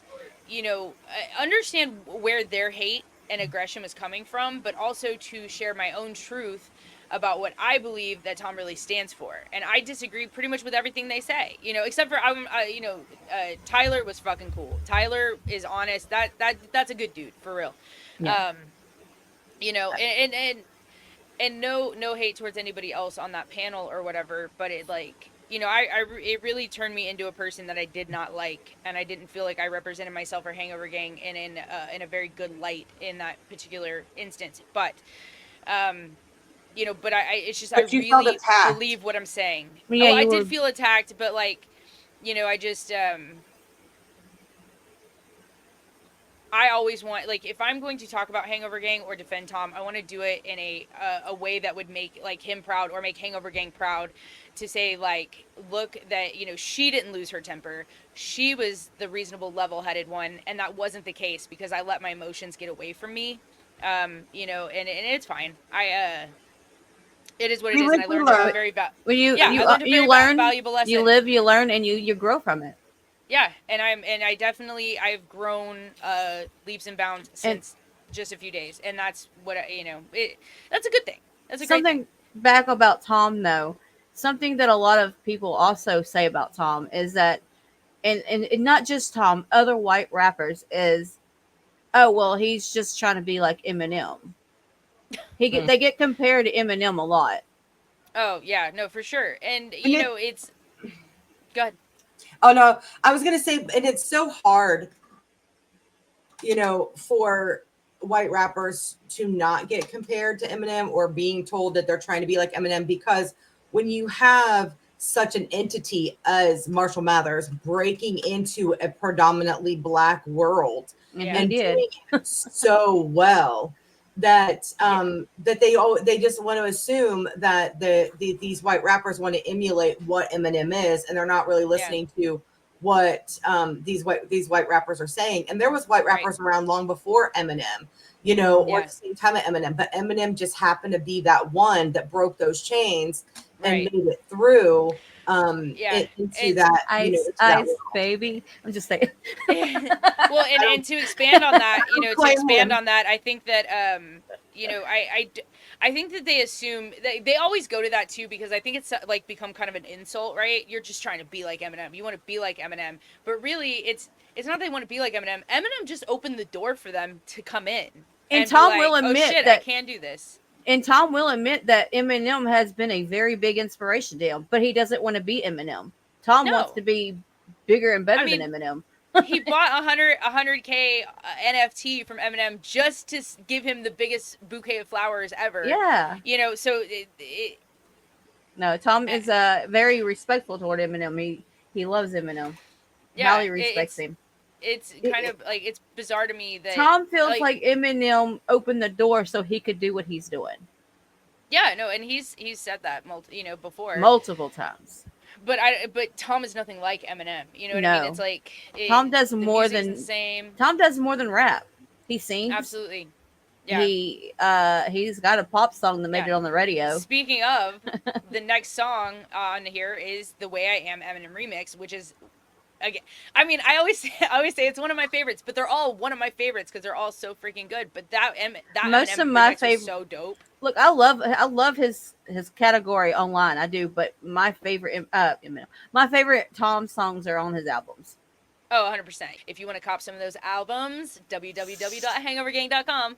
understand where their hate and aggression was coming from, but also to share my own truth about what I believe that Tom really stands for. And I disagree pretty much with everything they say, except for Tyler was fucking cool. Tyler is honest. That's a good dude for real. Yeah. And no hate towards anybody else on that panel or whatever, but it it really turned me into a person that I did not like, and I didn't feel like I represented myself or Hangover Gang in a very good light in that particular instance. But but it's just, but I really believe what I'm saying. Yeah, I did feel attacked, but I always want, if I'm going to talk about Hangover Gang or defend Tom, I want to do it in a way that would make him proud or make Hangover Gang proud, to say look, that she didn't lose her temper. She was the reasonable, level-headed one, and that wasn't the case because I let my emotions get away from me. And it's fine. It is what it is, and I learned a very valuable lesson. You live, you learn, and you grow from it. Yeah, and I've grown leaps and bounds since just a few days, and that's what that's a good thing. That's a great thing. Back about Tom, though. Something that a lot of people also say about Tom is that, and not just Tom, other white rappers is, oh well, he's just trying to be like Eminem. They get compared to Eminem a lot. Oh yeah, no, for sure, and it's go ahead. Oh no, I was gonna say, and it's so hard, for white rappers to not get compared to Eminem or being told that they're trying to be like Eminem, because when you have such an entity as Marshall Mathers breaking into a predominantly black world and doing it so well, that that they just want to assume that these white rappers want to emulate what Eminem is, and they're not really listening to what these white rappers are saying. And there was white rappers around long before Eminem, or at the same time of Eminem, but Eminem just happened to be that one that broke those chains and made it through into that ice baby. I'm just saying. Well, and to expand on that, I think that I think that they assume they always go to that too, because I think it's become kind of an insult, right? You're just trying to be like Eminem. You want to be like Eminem, but really it's not they want to be like Eminem. Eminem just opened the door for them to come in. And Tom will admit that I can do this. And Tom will admit that Eminem has been a very big inspiration to him, but he doesn't want to be Eminem. Tom No. wants to be bigger and better I mean, than Eminem. He bought 100K NFT from Eminem just to give him the biggest bouquet of flowers ever. Yeah. You know, so No, Tom is very respectful toward Eminem. He loves Eminem. yeah, Highly respects him. It's kind of like, it's bizarre to me that Tom feels like Eminem opened the door so he could do what he's doing. Yeah, no, and he's said that before multiple times. But Tom is nothing like Eminem. You know what I mean? It's like Tom does more than the same. Tom does more than rap. He sings. Absolutely. Yeah. He's got a pop song that made it on the radio. Speaking of, the next song on here is "The Way I Am" Eminem remix, which is, again, I mean, I always say it's one of my favorites, but they're all one of my favorites because they're all so freaking good. But that most Eminem of my favorite so dope. Look, I love his category online. I do, but my favorite Tom songs are on his albums. Oh, 100%. If you want to cop some of those albums, www.hangovergang.com.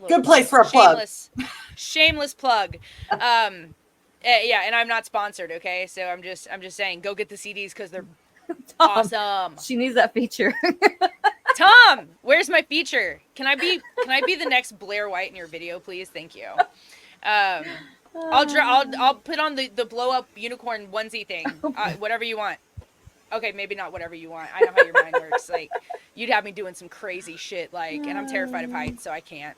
Good place for a plug. Shameless plug. Yeah, and I'm not sponsored, okay? So I'm just saying, go get the CDs because they're awesome. She needs that feature. Tom, where's my feature? Can I be the next Blair White in your video, please? Thank you. I'll put on the blow up unicorn onesie thing. Whatever you want. Okay, maybe not whatever you want. I know how your mind works. Like, you'd have me doing some crazy shit, like, and I'm terrified of heights, so I can't.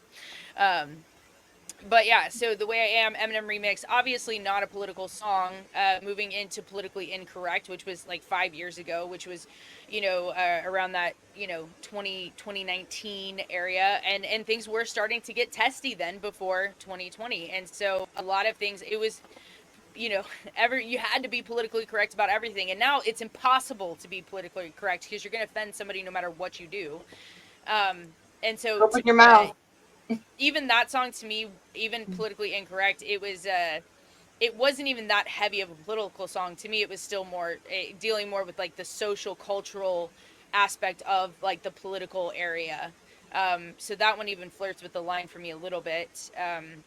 But yeah, so The Way I Am, Eminem remix, obviously not a political song, moving into Politically Incorrect, which was like 5 years ago, which was, around that, 2019 area, and things were starting to get testy then before 2020. And so a lot of things, it was, you had to be politically correct about everything. And now it's impossible to be politically correct because you're going to offend somebody no matter what you do. And so open your mouth. Even that song, to me, even Politically Incorrect, it wasn't even that heavy of a political song. To me, it was still more dealing more with like the social, cultural aspect of like the political area. So that one even flirts with the line for me a little bit.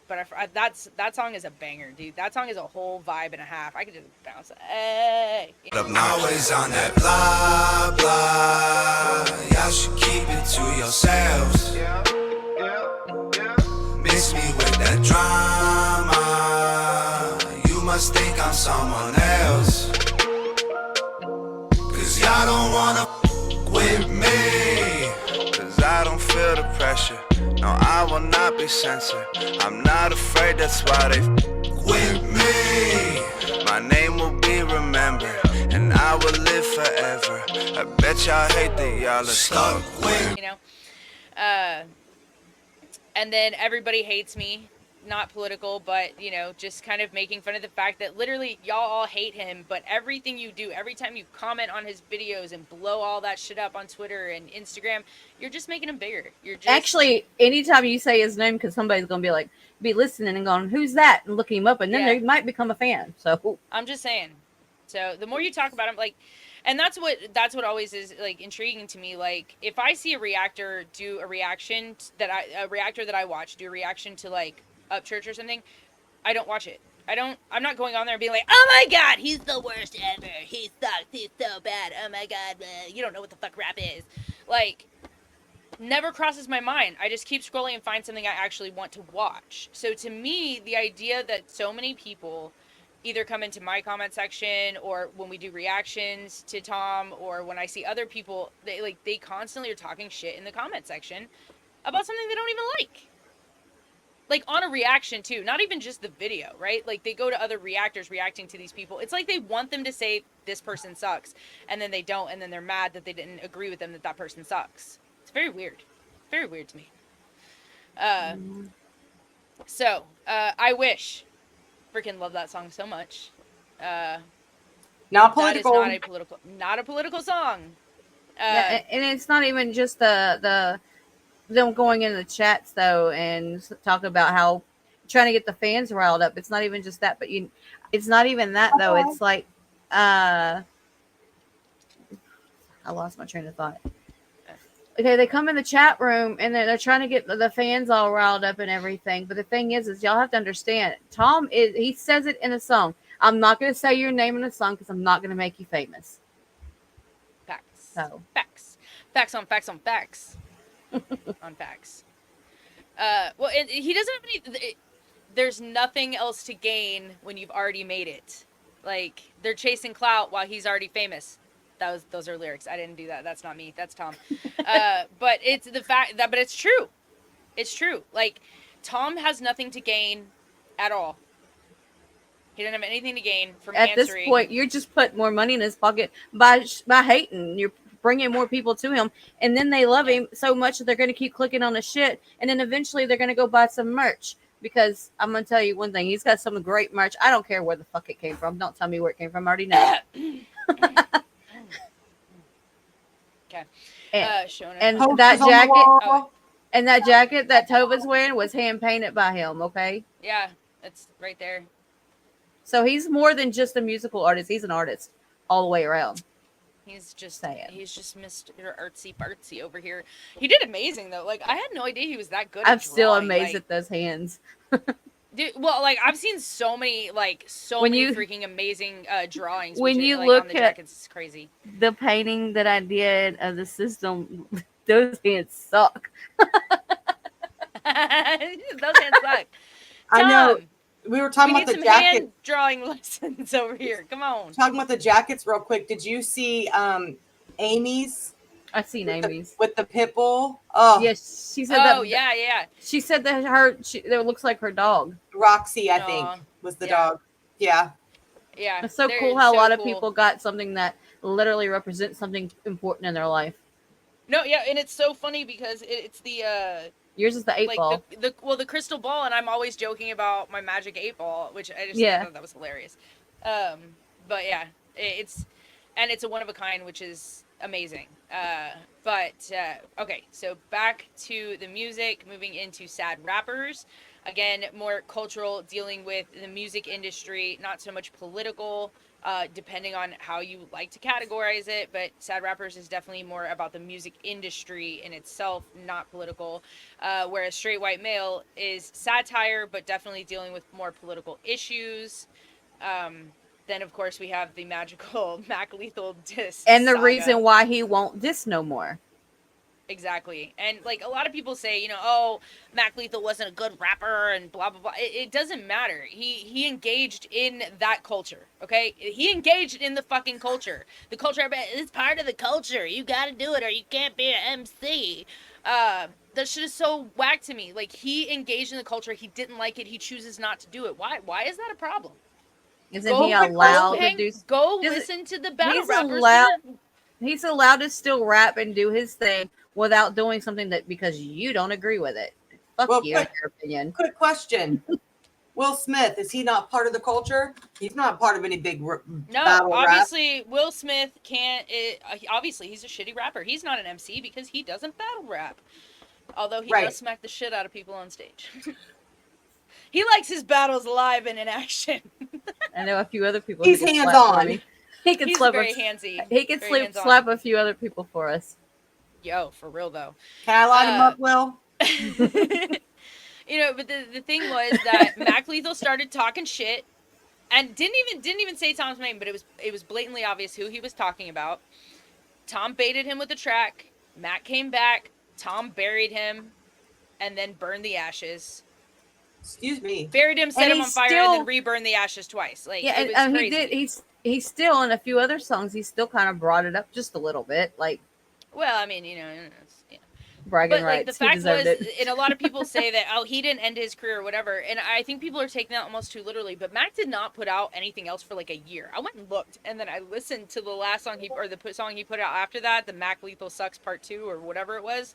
But that song is a banger, dude. That song is a whole vibe and a half. I could just bounce. Hey. Always on that blah blah. Y'all should keep it to yourselves. Miss me with that drama. You must think I'm someone else. Cause y'all don't wanna with me. Cause I don't feel the pressure. No, I will not be censored. I'm not afraid, that's why they with me. My name will be remembered, and I will live forever. I bet y'all hate that y'all are stuck with me. And then Everybody Hates Me, not political, but, just kind of making fun of the fact that literally y'all all hate him, but everything you do, every time you comment on his videos and blow all that shit up on Twitter and Instagram, you're just making him bigger. You're just... Actually, anytime you say his name, because somebody's going to be listening and going, who's that? And looking him up, and then they might become a fan. So I'm just saying. So the more you talk about him, like... And that's what always is like intriguing to me. Like if I see a reactor do a reaction that I watch do a reaction to like Upchurch or something, I don't watch it. I'm not going on there and being like, oh my god, he's the worst ever. He sucks. He's so bad. Oh my god, you don't know what the fuck rap is. Like, never crosses my mind. I just keep scrolling and find something I actually want to watch. So to me, the idea that so many people either come into my comment section or when we do reactions to Tom or when I see other people, they constantly are talking shit in the comment section about something they don't even like. Like on a reaction too, not even just the video, right? Like they go to other reactors reacting to these people. It's like they want them to say this person sucks and then they don't, and then they're mad that they didn't agree with them that person sucks. It's very weird. Very weird to me. So, I Wish. Freaking love that song so much. Not political. That is not a political song. Yeah, and it's not even just the them going into the chats though and talk about how trying to get the fans riled up. It's not even just that, but it's not even that though. It's like I lost my train of thought. Okay, they come in the chat room and they're trying to get the fans all riled up and everything. But the thing is y'all have to understand, Tom he says it in the song. I'm not going to say your name in a song because I'm not going to make you famous. Facts. So Facts on facts on facts. On facts. Well, and he doesn't have any. There's nothing else to gain when you've already made it. Like, they're chasing clout while he's already famous. Those are lyrics. I didn't do that. That's not me. That's Tom. But it's the fact that, but it's true. It's true. Like, Tom has nothing to gain at all. He doesn't have anything to gain from at answering. this point, you're just putting more money in his pocket by hating. You're bringing more people to him, and then they love him so much that they're going to keep clicking on his shit, and then eventually they're going to go buy some merch. Because I'm going to tell you one thing, he's got some great merch. I don't care where the fuck it came from. Don't tell me where it came from. I already know. Okay. And that jacket, and that jacket that Tova's wearing was hand painted by him. Okay. Yeah, it's right there. So he's more than just a musical artist. He's an artist all the way around. He's just saying. He's just Mr. Artsy Fartsy over here. He did amazing though. Like, I had no idea he was that good. I'm still amazed at those hands. Dude, well, like, I've seen so many freaking amazing drawings. When you like, look on the at jackets, it's crazy. The painting that I did of the system, those hands suck. Those hands suck. I know. We were talking about the jacket hand drawing lessons over here. Come on. Talking about the jackets real quick. Did you see Amy's? I seen Amy's with the pit bull. Oh yes, she said. Oh yeah. She said that that looks like her dog. Roxy, I think, was the dog. Yeah. Yeah. It's so cool how a lot of people got something that literally represents something important in their life. No, yeah, and it's so funny because it's the yours is the 8-ball. The crystal ball, and I'm always joking about my magic 8-ball, which I just thought that was hilarious. But yeah, it's a one of a kind, which is amazing. Okay, so back to the music, moving into sad rappers. Again, more cultural, dealing with the music industry, not so much political, depending on how you like to categorize it. But sad rappers is definitely more about the music industry in itself, not political. Whereas straight white male is satire, but definitely dealing with more political issues. Then, of course, we have the magical Mac Lethal diss. And the saga. reason why he won't diss no more. Exactly. And, like, a lot of people say, oh, Mac Lethal wasn't a good rapper and blah, blah, blah. It doesn't matter. He engaged in that culture, okay? He engaged in the fucking culture. The culture, it's part of the culture. You gotta do it or you can't be an MC. That shit is so whack to me. Like, he engaged in the culture. He didn't like it. He chooses not to do it. Why? Why is that a problem? Isn't he allowed to do? Go listen to the battle rappers. He's allowed to still rap and do his thing without doing something that because you don't agree with it. Fuck you, in your opinion. Quick question. Will Smith, is he not part of the culture? He's not part of any big battle obviously, rap. Will Smith can't. Obviously, he's a shitty rapper. He's not an MC because he doesn't battle rap. Although he does smack the shit out of people on stage. He likes his battles live and in action. I know a few other people. He's hands on. He's very handsy. He can slap a few other people for us. Yo, for real though. Can I line him up, Will? But the thing was that Mac Lethal started talking shit, and didn't even say Tom's name, but it was blatantly obvious who he was talking about. Tom baited him with the track. Mac came back. Tom buried him, and then burned the ashes. Excuse me. Buried him, set him on fire, and then reburned the ashes twice. Like, yeah, it was and crazy. he did. He's still in a few other songs. He still kind of brought it up just a little bit, like. Well, I mean, bragging but, rights. The fact was, and a lot of people say that, oh, he didn't end his career or whatever, and I think people are taking that almost too literally, but Mac did not put out anything else for like a year. I went and looked, and then I listened to the last song the song he put out after that, the Mac Lethal Sucks Part 2 or whatever it was,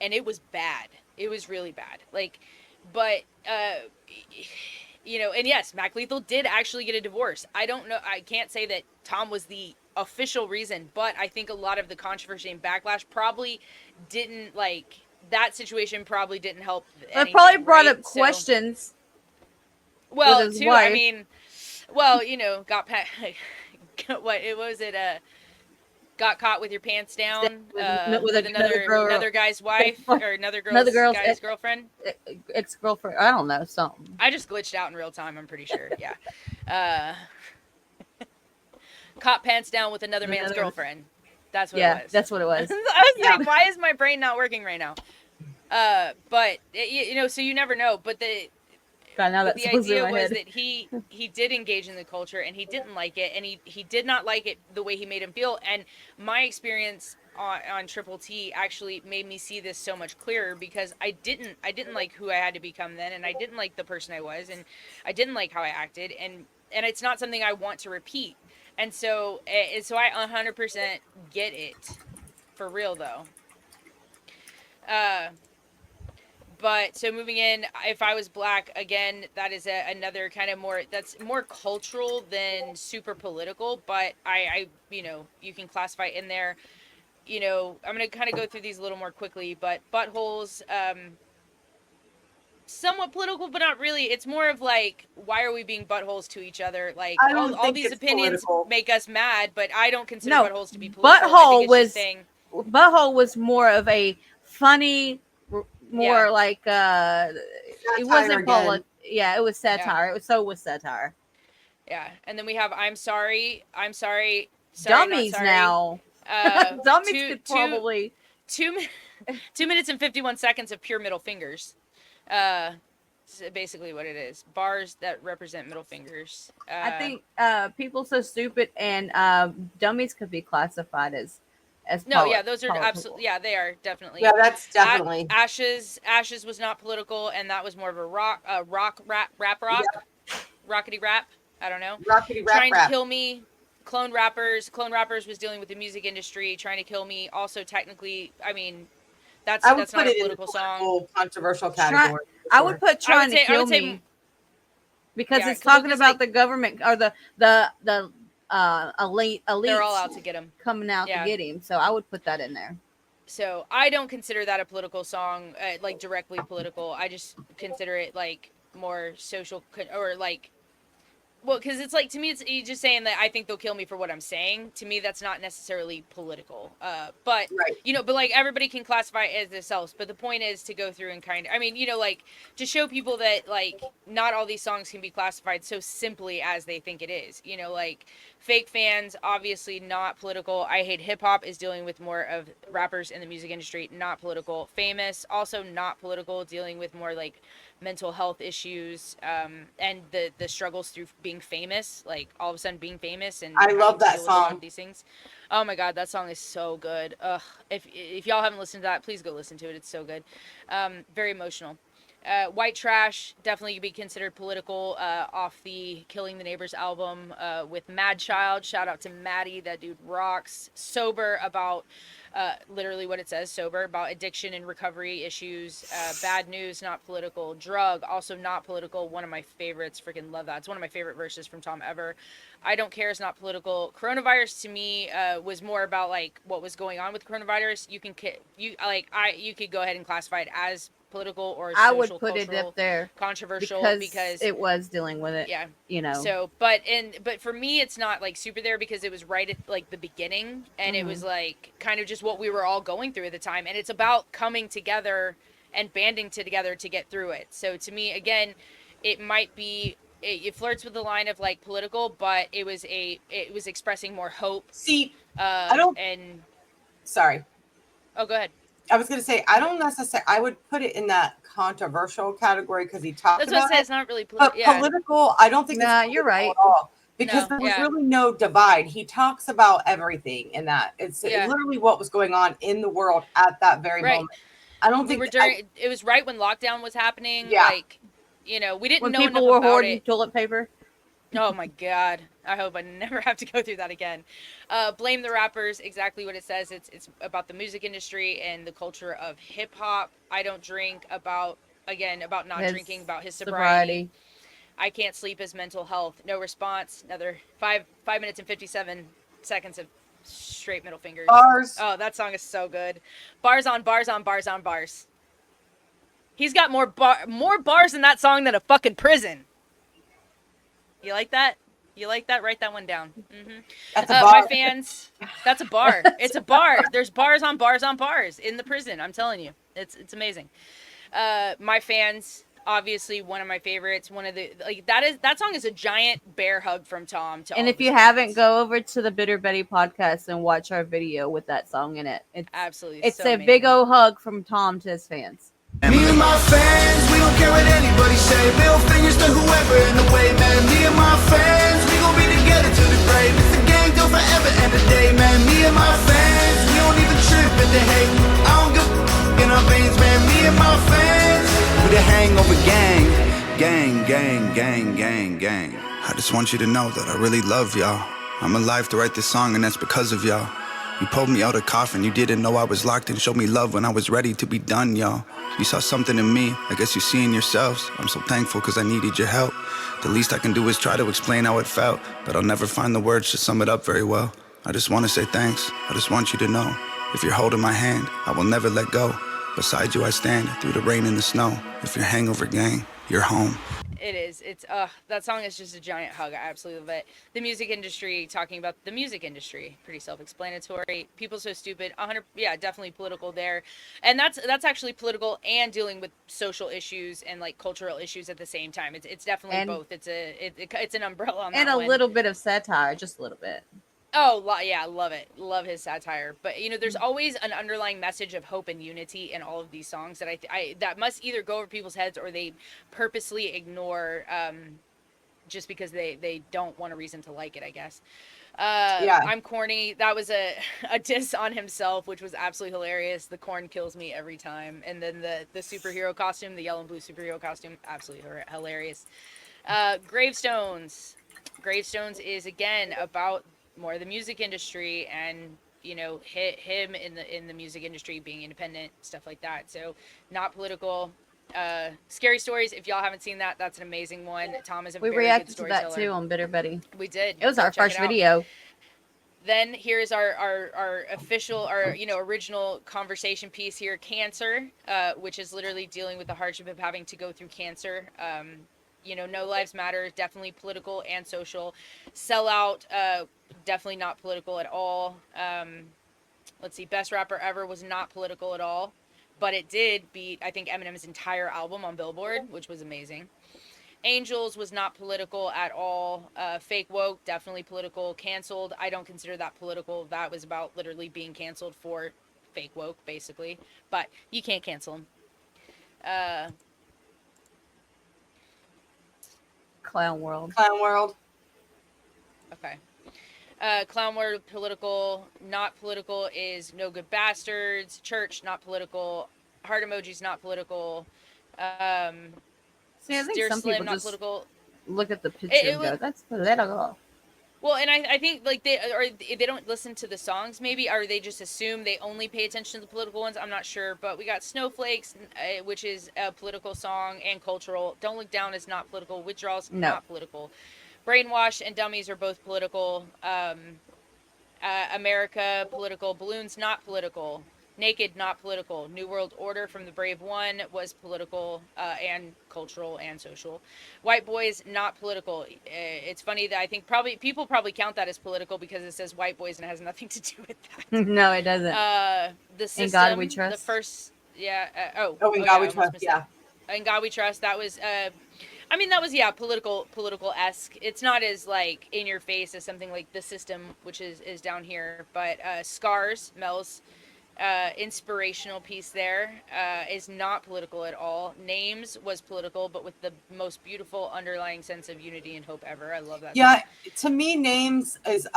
and it was bad. It was really bad. Like, but, and yes, Mac Lethal did actually get a divorce. I don't know, I can't say that Tom was the official reason, but I think a lot of the controversy and backlash probably didn't, like, that situation probably didn't help anything, it probably brought up so, questions. Well, too, wife. I mean, well, got what it was, got caught with your pants down with another guy's wife or another guy's girlfriend. Ex-girlfriend. I don't know, something. I just glitched out in real time, I'm pretty sure. Yeah. Caught pants down with another man's girlfriend. That's what it was. That's what it was. I was like, why is my brain not working right now? But so you never know. But the idea was that he did engage in the culture, and he didn't like it, and he did not like it the way he made him feel. And my experience on Triple T actually made me see this so much clearer, because I didn't like who I had to become then, and I didn't like the person I was, and I didn't like how I acted, and it's not something I want to repeat. And so I 100% get it, for real though. But so moving in, if I was black, again, that is another kind of that's more cultural than super political. But I you can classify in there. I'm going to kind of go through these a little more quickly. But buttholes, somewhat political, but not really. It's more of like, why are we being buttholes to each other? Like, all these opinions make us mad, but I don't consider buttholes to be political. Butthole was more of a funny, more like it wasn't political. Yeah, it was satire. Yeah. It was satire. Yeah, and then we have I'm sorry, dummies sorry. Now. Dummies could probably 2 minutes and 51 seconds of pure middle fingers. Basically what it is. Bars that represent middle fingers. I think People So Stupid and dummies could be classified as no, yeah, those are absolutely, yeah, they are definitely. Yeah, that's definitely. Ashes was not political, and that was more of a rock, rap, yeah. Rockety rap. I don't know. Rockety rap. Trying to kill me. Clone Rappers was dealing with the music industry, trying to kill me. Also, technically, I mean, that's not a political song. Controversial category. I would put trying to kill me because it's talking about the government or the elite. They're all out to get him, coming out to get him. So I would put that in there. So I don't consider that a political song, like directly political. I just consider it like more social or like. Well, because it's like, to me, it's you just saying that I think they'll kill me for what I'm saying. To me, that's not necessarily political. But, right. But like everybody can classify it as themselves. But the point is to go through and like to show people that like not all these songs can be classified so simply as they think it is. Like fake fans, obviously not political. I Hate Hip Hop is dealing with more of rappers in the music industry, not political. Famous, also not political, dealing with more like mental health issues and the struggles through being famous, like all of a sudden being famous. And I love that song. These things. Oh my god, that song is so good. If y'all haven't listened to that, please go listen to it. It's so good. Very emotional. White Trash definitely could be considered political, off the Killing the Neighbors album with Mad Child. Shout out to Maddie, that dude rocks. Sober, about literally what it says, sober, about addiction and recovery issues. Bad News, not political. Drug, also not political. One of my favorites, freaking love that. It's one of my favorite verses from Tom ever. I Don't Care is not political. Coronavirus to me was more about like what was going on with coronavirus. You could go ahead and classify it as political or social, I would put it up there, controversial, because it was dealing with it. Yeah, So, but for me, it's not like super there because it was right at like the beginning, and it was like kind of just what we were all going through at the time, and it's about coming together and banding together to get through it. So to me, again, it might be. It flirts with the line of like political, but it was expressing more hope. See, I don't. Sorry. Oh, go ahead. I was going to say, I don't necessarily, I would put it in that controversial category because he talked about it. That's what I said, it's not really political. But political, I don't think you're right. At all, because there was really no divide. He talks about everything in that. It's literally what was going on in the world at that very moment. I don't think it was right when lockdown was happening. Yeah. Like, we didn't when know people enough were about hoarding it. toilet paper. Oh my god, I hope I never have to go through that again. Blame the Rappers, exactly what it says. It's about the music industry and the culture of hip hop. I Don't Drink, about not drinking, about his sobriety. I Can't Sleep is mental health. No Response, another 5 minutes and 57 seconds of straight middle fingers. Bars. Oh, that song is so good. Bars on bars on bars on bars. He's got more bars in that song than a fucking prison. You like that? You like that? Write that one down. Mm-hmm. That's a bar. My fans, that's a bar. It's a bar. There's bars on bars on bars in the prison. I'm telling you, it's amazing. My fans, obviously one of my favorites. One of the that song is a giant bear hug from Tom. And if you haven't, go over to the Bitter Betty podcast and watch our video with that song in it. It's absolutely, it's so a amazing. big old hug from Tom to his fans. Me and my fans, we don't care what anybody say. Middle fingers to whoever in the way, man. Me and my fans, we gon' be together till the grave. It's a gang till forever and a day, man. Me and my fans, we don't even trip at the hate. I don't give a in our veins, man. Me and my fans, we the hangover gang. Gang, gang, gang, gang, gang. I just want you to know that I really love y'all. I'm alive to write this song, and that's because of y'all. You pulled me out of coffin, you didn't know I was locked, and showed me love when I was ready to be done, y'all. You saw something in me, I guess you see in yourselves. I'm so thankful cause I needed your help. The least I can do is try to explain how it felt, but I'll never find the words to sum it up very well. I just want to say thanks, I just want you to know. If you're holding my hand, I will never let go. Beside you I stand, through the rain and the snow. If you're hangover gang, you're home. It is. It's that song is just a giant hug. I absolutely love it. The music industry, talking about the music industry, pretty self-explanatory. People So Stupid, 100, yeah, definitely political there, and that's actually political and dealing with social issues and like cultural issues at the same time. It's definitely And- both. It's an umbrella on And that a one. little bit of satire, just a little bit. Oh, yeah, love it. Love his satire. But, there's always an underlying message of hope and unity in all of these songs that that must either go over people's heads or they purposely ignore just because they don't want a reason to like it, I guess. Yeah. I'm corny. That was a diss on himself, which was absolutely hilarious. The corn kills me every time. And then the superhero costume, the yellow and blue superhero costume, absolutely hilarious. Gravestones. Gravestones is, again, about more of the music industry and him in the music industry being independent, stuff like that. So not political. Scary Stories, if y'all haven't seen that, that's an amazing one. Tom is a We very reacted good to storyteller. that too on Bitter Betty. We did. It was Go our check first it out. video. Then here's our official, original conversation piece here, Cancer, which is literally dealing with the hardship of having to go through cancer. No Lives Matter, definitely political and social. Sellout, definitely not political at all. Let's see, Best Rapper Ever was not political at all, but it did beat, I think, Eminem's entire album on Billboard, which was amazing. Angels was not political at all. Fake Woke, definitely political. Canceled, I don't consider that political. That was about literally being canceled for fake woke, basically. But you can't cancel them. Clown World. Clown World. Okay. Clown World, political. Not political is No Good Bastards. Church, not political. Heart emojis, not political. See, I think Dear some Slim, people not just political. look at the picture It and go, was- "That's political." Well, and I think like they don't listen to the songs, maybe, or they just assume they only pay attention to the political ones. I'm not sure, but we got Snowflakes, which is a political song and cultural. Don't Look Down is not political. Withdrawals, No. not political. Brainwash and Dummies are both political. America, political. Balloons, not political. Naked, not political. New World Order from the Brave One was political and cultural and social. White Boys, not political. It's funny that I think people probably count that as political because it says White Boys and it has nothing to do with that. No, it doesn't. The System, In God We Trust. The first, yeah. In God We I almost Trust, missed yeah. that. In God We Trust. That was. That was political-esque. It's not as like in your face as something like The System, which is down here. But Scars, Mel's inspirational piece there is not political at all. Names was political, but with the most beautiful underlying sense of unity and hope ever. I love that. Yeah, song. to me, Names is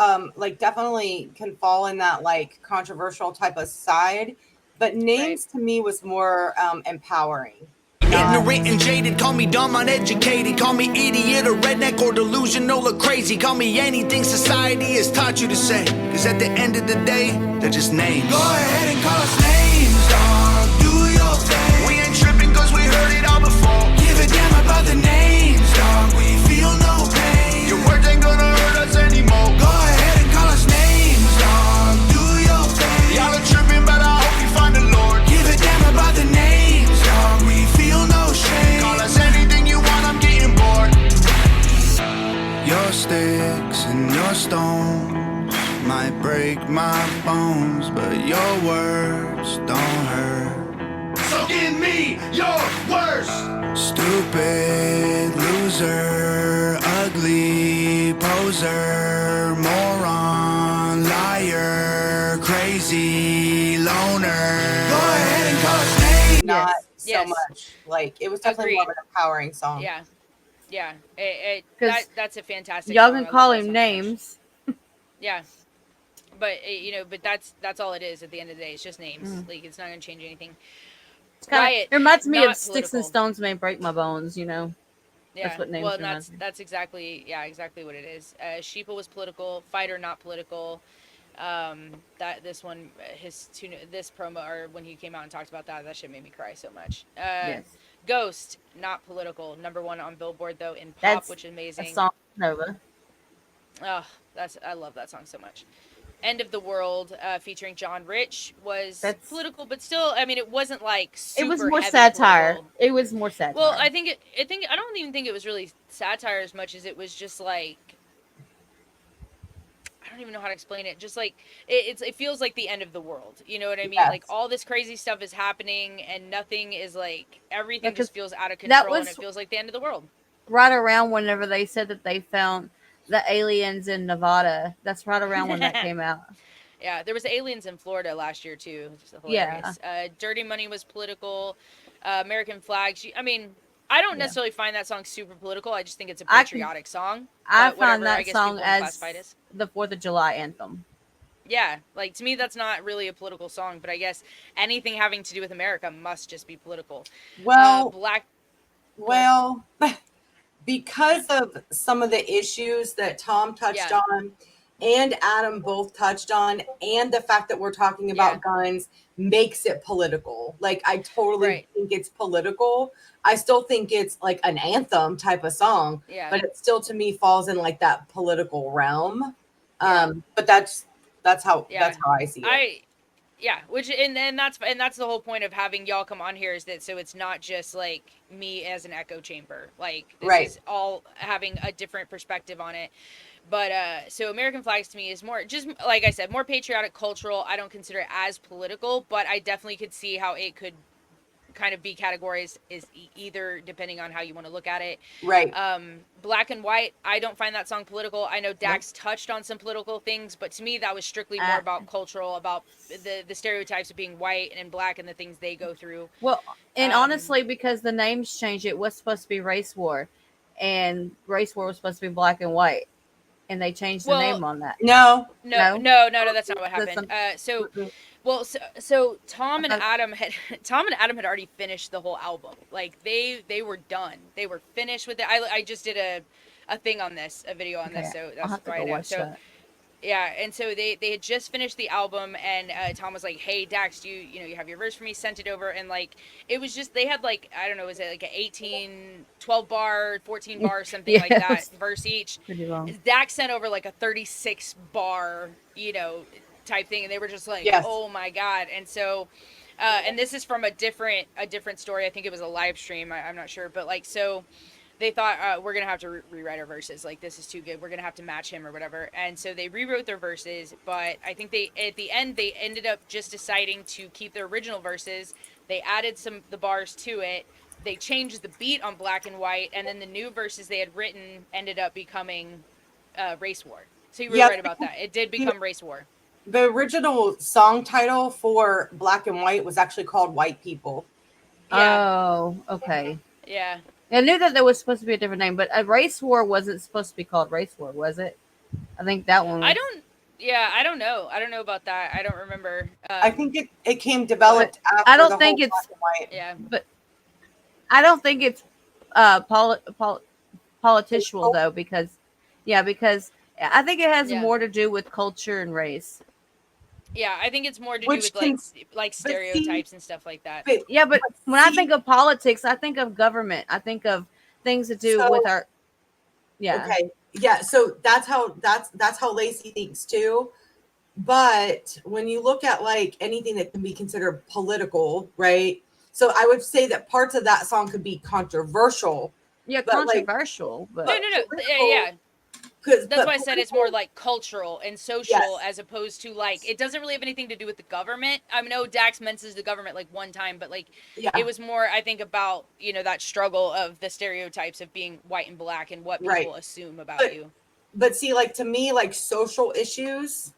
definitely can fall in that like controversial type of side, but Names to me was more empowering. Ignorant and jaded, call me dumb, uneducated, call me idiot or redneck or delusional or crazy, call me anything society has taught you to say, cause at the end of the day, they're just names. Go ahead and call us names, dog, do your thing. We ain't tripping cause we heard it all before. Give a damn about the names, dog, we feel no pain. Your words ain't gonna hurt us anymore. Go ahead and call us names, dog, do your thing. Y'all are tripping but I hope you find the Lord. Give a damn about the names, dog, we feel no shame. Call us anything you want, I'm getting bored. You're still sticks and your stones might break my bones, but your words don't hurt. So give me your worst. Stupid loser, ugly poser, moron, liar, crazy loner. Go ahead and call us names. Not so Yes. much. Like, it was definitely more of an empowering song. Yeah. Yeah. That's a fantastic Y'all song. can I call love that him song so much. names. Yeah. But but that's all it is at the end of the day. It's just names. Like, it's not going to change anything. Riot. It reminds me of not Sticks and political. Stones May Break My Bones, Yeah. That's what names well, reminds me. that's exactly what it is. Sheeple was political. Fighter not political. That this one this promo, or when he came out and talked about that shit made me cry so much. Yes. Ghost not political. #1 on Billboard though in pop, That's which is a amazing. song Nova. Oh, I love that song so much. End of the World, featuring John Rich, was political, but still, I mean, it wasn't like super It was more heavy satire. political. It was more satire. Well, I don't even think it was really satire as much as it was just like, I don't even know how to explain it. Just like it feels like the end of the world. You know what I mean? Yes. Like, all this crazy stuff is happening, and nothing is like, everything Because just feels out of that control, and was- it feels like the end of the world. right around whenever they said that they found the aliens in Nevada. That's right around when that came out. Yeah, there was aliens in Florida last year too. Which is hilarious. Dirty Money was political. American Flag. I mean, I don't necessarily find that song super political. I just think it's a patriotic song. I but find whatever, that I guess song people as classify it as. the 4th of July anthem. Yeah, like, to me, that's not really a political song, but I guess anything having to do with America must just be political. Well, Well, because of some of the issues that Tom touched on and Adam both touched on, and the fact that we're talking about guns makes it political. Like, I totally think it's political. I still think it's like an anthem type of song, but it still, to me, falls in like that political realm. But that's how I see it. And that's the whole point of having y'all come on here, is that so it's not just like me as an echo chamber. Like, this is all having a different perspective on it. But so American Flags to me is more, just like I said, more patriotic, cultural. I don't consider it as political, but I definitely could see how it could kind of be categorized as either, depending on how you want to look at it. Right. Black and White, I don't find that song political. I know Dax touched on some political things, but to me that was strictly more about cultural, about the stereotypes of being white and black and the things they go through. Well, and honestly, because the names changed, it was supposed to be Race War, and Race War was supposed to be Black and White, and they changed the name on that. No, that's not what happened. So Tom and Adam had already finished the whole album. Like, they were done. They were finished with it. I just did a thing on this, a video on this, so that's why I know. So yeah, and so they had just finished the album, and Tom was like, "Hey Dax, do you have your verse for me?" Sent it over, and like, it was just, they had like, I don't know, was it like an 12 bar, 14 bar, something like that verse each. Pretty long. Dax sent over like a 36 bar, type thing, and they were just like, oh my god. And so and this is from a different story. I think it was a live stream, I'm not sure, but like, so they thought, we're gonna have to rewrite our verses, like, this is too good, we're gonna have to match him or whatever. And so they rewrote their verses, but I think at the end they ended up just deciding to keep their original verses. They added the bars to it, they changed the beat on Black and White, and then the new verses they had written ended up becoming Race War. So you were right about that. It did become Race War. The original song title for Black and White was actually called White People. Oh, okay. Yeah. I knew that there was supposed to be a different name, but a Race War wasn't supposed to be called Race War, was it? I think that one was... I don't know. I don't know about that. I don't remember. I think it came developed after I don't the think whole it's... Black and White. Yeah. But I don't think it's political, though, because I think it has more to do with culture and race. Yeah, I think it's more to do with like stereotypes and stuff like that. But when I think of politics, I think of government. I think of things to do with our. Yeah. Okay. Yeah. So that's how Lacey thinks too. But when you look at like anything that can be considered political, right? So I would say that parts of that song could be controversial. Yeah, controversial. But No. Yeah. That's why I said it's more like cultural and social, Yes. as opposed to like, it doesn't really have anything to do with the government. I know Dax mentions the government like one time, but like Yeah. it was more, I think, about, you know, that struggle of the stereotypes of being white and black and what people assume about you. But see, like, to me, like, social issues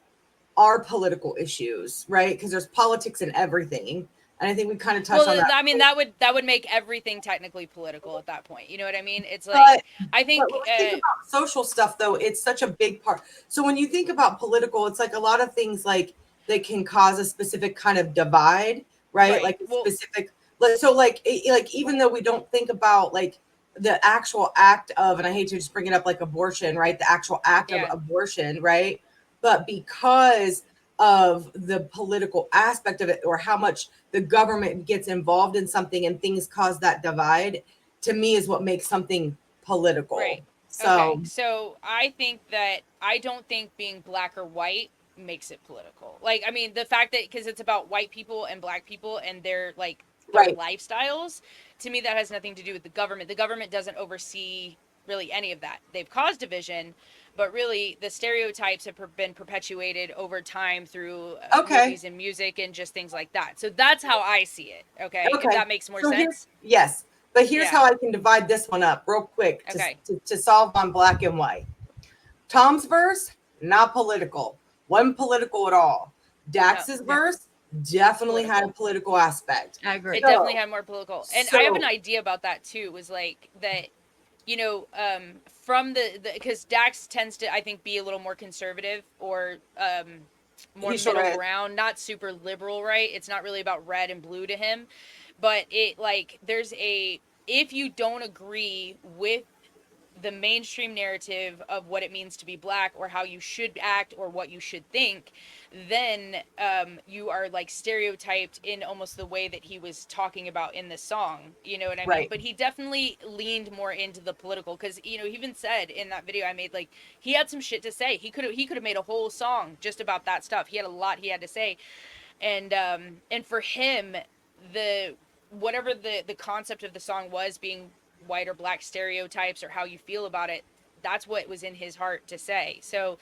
are political issues, right? Because there's politics in everything. And I think we kind of touched on that. I mean, that would make everything technically political at that point. You know what I mean? It's like, I think, but when we think about social stuff, though, it's such a big part. So when you think about political, it's like a lot of things like that can cause a specific kind of divide, right? Like a specific, so like even though we don't think about like the actual act of, and I hate to just bring it up, like abortion, right? The actual act of abortion, right? But because of the political aspect of it, or how much the government gets involved in something and things cause that divide, to me is what makes something political. Right. So, okay. So I think that I don't think being black or white makes it political. Like, I mean, the fact that, because it's about white people and black people and their like their lifestyles, to me that has nothing to do with the government. The government doesn't oversee really any of that. They've caused division, but really the stereotypes have been perpetuated over time through movies and music and just things like that. So that's how I see it. Okay. If that makes more sense. Yes. But here's how I can divide this one up real quick to solve on black and white. Tom's verse, not political. Wasn't political at all. Dax's verse definitely had a political aspect. I agree. It definitely had more political. And I have an idea about that too, was like that, you know, from the because Dax tends to, I think, be a little more conservative or more middle ground, not super liberal, right? It's not really about red and blue to him. But it, like, there's a, if you don't agree with the mainstream narrative of what it means to be black or how you should act or what you should think, then you are like stereotyped in almost the way that he was talking about in the song. You know what I mean? But he definitely leaned more into the political, because, you know, he even said in that video I made, like, he had some shit to say. He could have made a whole song just about that stuff. He had a lot he had to say. And for him, whatever the concept of the song was, being white or black stereotypes or how you feel about it, that's what was in his heart to say. So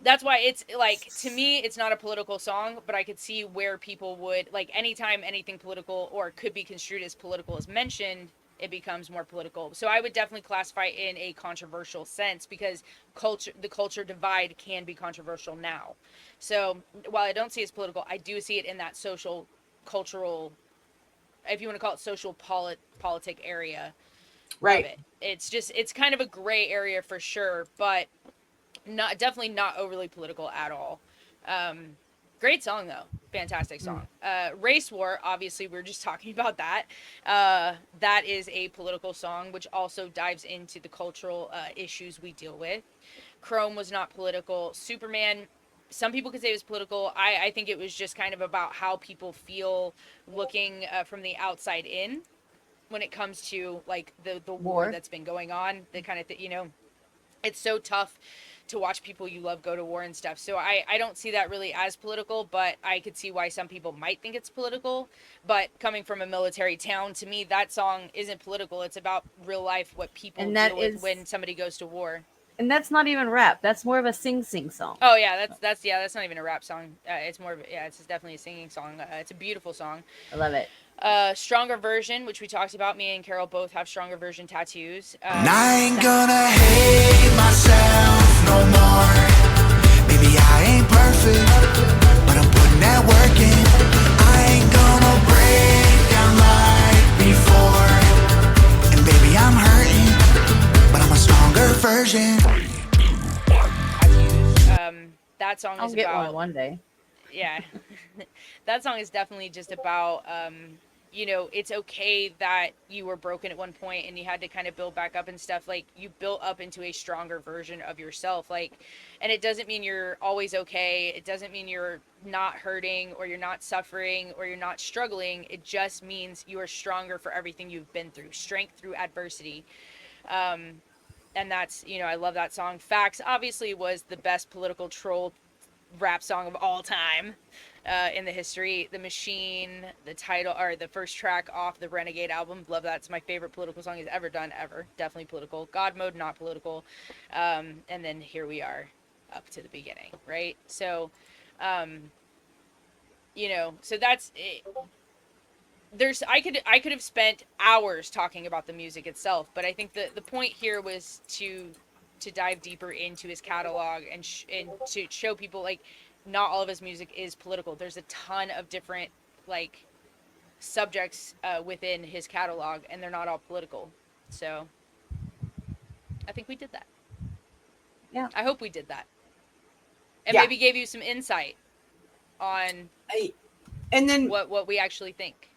that's why it's like, to me, it's not a political song, but I could see where people would, like, anytime anything political or could be construed as political is mentioned, it becomes more political. So I would definitely classify it in a controversial sense, because the culture divide can be controversial now. So while I don't see it as political, I do see it in that social, cultural, if you want to call it social politic area. Right. It's just, it's kind of a gray area for sure, but definitely not overly political at all. Great song though. Fantastic song. Race War, obviously we were just talking about that. That is a political song, which also dives into the cultural issues we deal with. Chrome was not political. Superman, some people could say it was political. I think it was just kind of about how people feel looking from the outside in when it comes to like the war that's been going on, the kind of you know, it's so tough to watch people you love go to war and stuff. So I don't see that really as political, but I could see why some people might think it's political. But coming from a military town, to me, that song isn't political. It's about real life, what people deal with when somebody goes to war. And that's not even rap. That's more of a sing song. Oh yeah, that's not even a rap song. It's more of it's definitely a singing song. It's a beautiful song. I love it. Stronger Version, which we talked about. Me and Carol both have Stronger Version tattoos. And I ain't gonna hate myself no more. Maybe I ain't perfect, but I'm putting that work in. I ain't gonna break down like before. And baby, I'm hurting, but I'm a stronger version. That song I'll is get about one day. Yeah. That song is definitely just about you know, it's okay that you were broken at one point and you had to kind of build back up and stuff. Like, you built up into a stronger version of yourself. Like, and it doesn't mean you're always okay. It doesn't mean you're not hurting or you're not suffering or you're not struggling. It just means you are stronger for everything you've been through. Strength through adversity. And that's, you know, I love that song. Facts obviously was the best political troll rap song of all time. in the history. The Machine, the title, or the first track off the Renegade album. Love that. It's my favorite political song he's ever done, ever. Definitely political. God Mode, not political. And then Here We Are, up to the beginning, right? So, so that's it. I could have spent hours talking about the music itself, but I think the point here was to dive deeper into his catalog and to show people, like, not all of his music is political. There's a ton of different, like, subjects within his catalog, and they're not all political. So I think we did that. Yeah. I hope we did that. And Yeah. maybe gave you some insight on and then what we actually think.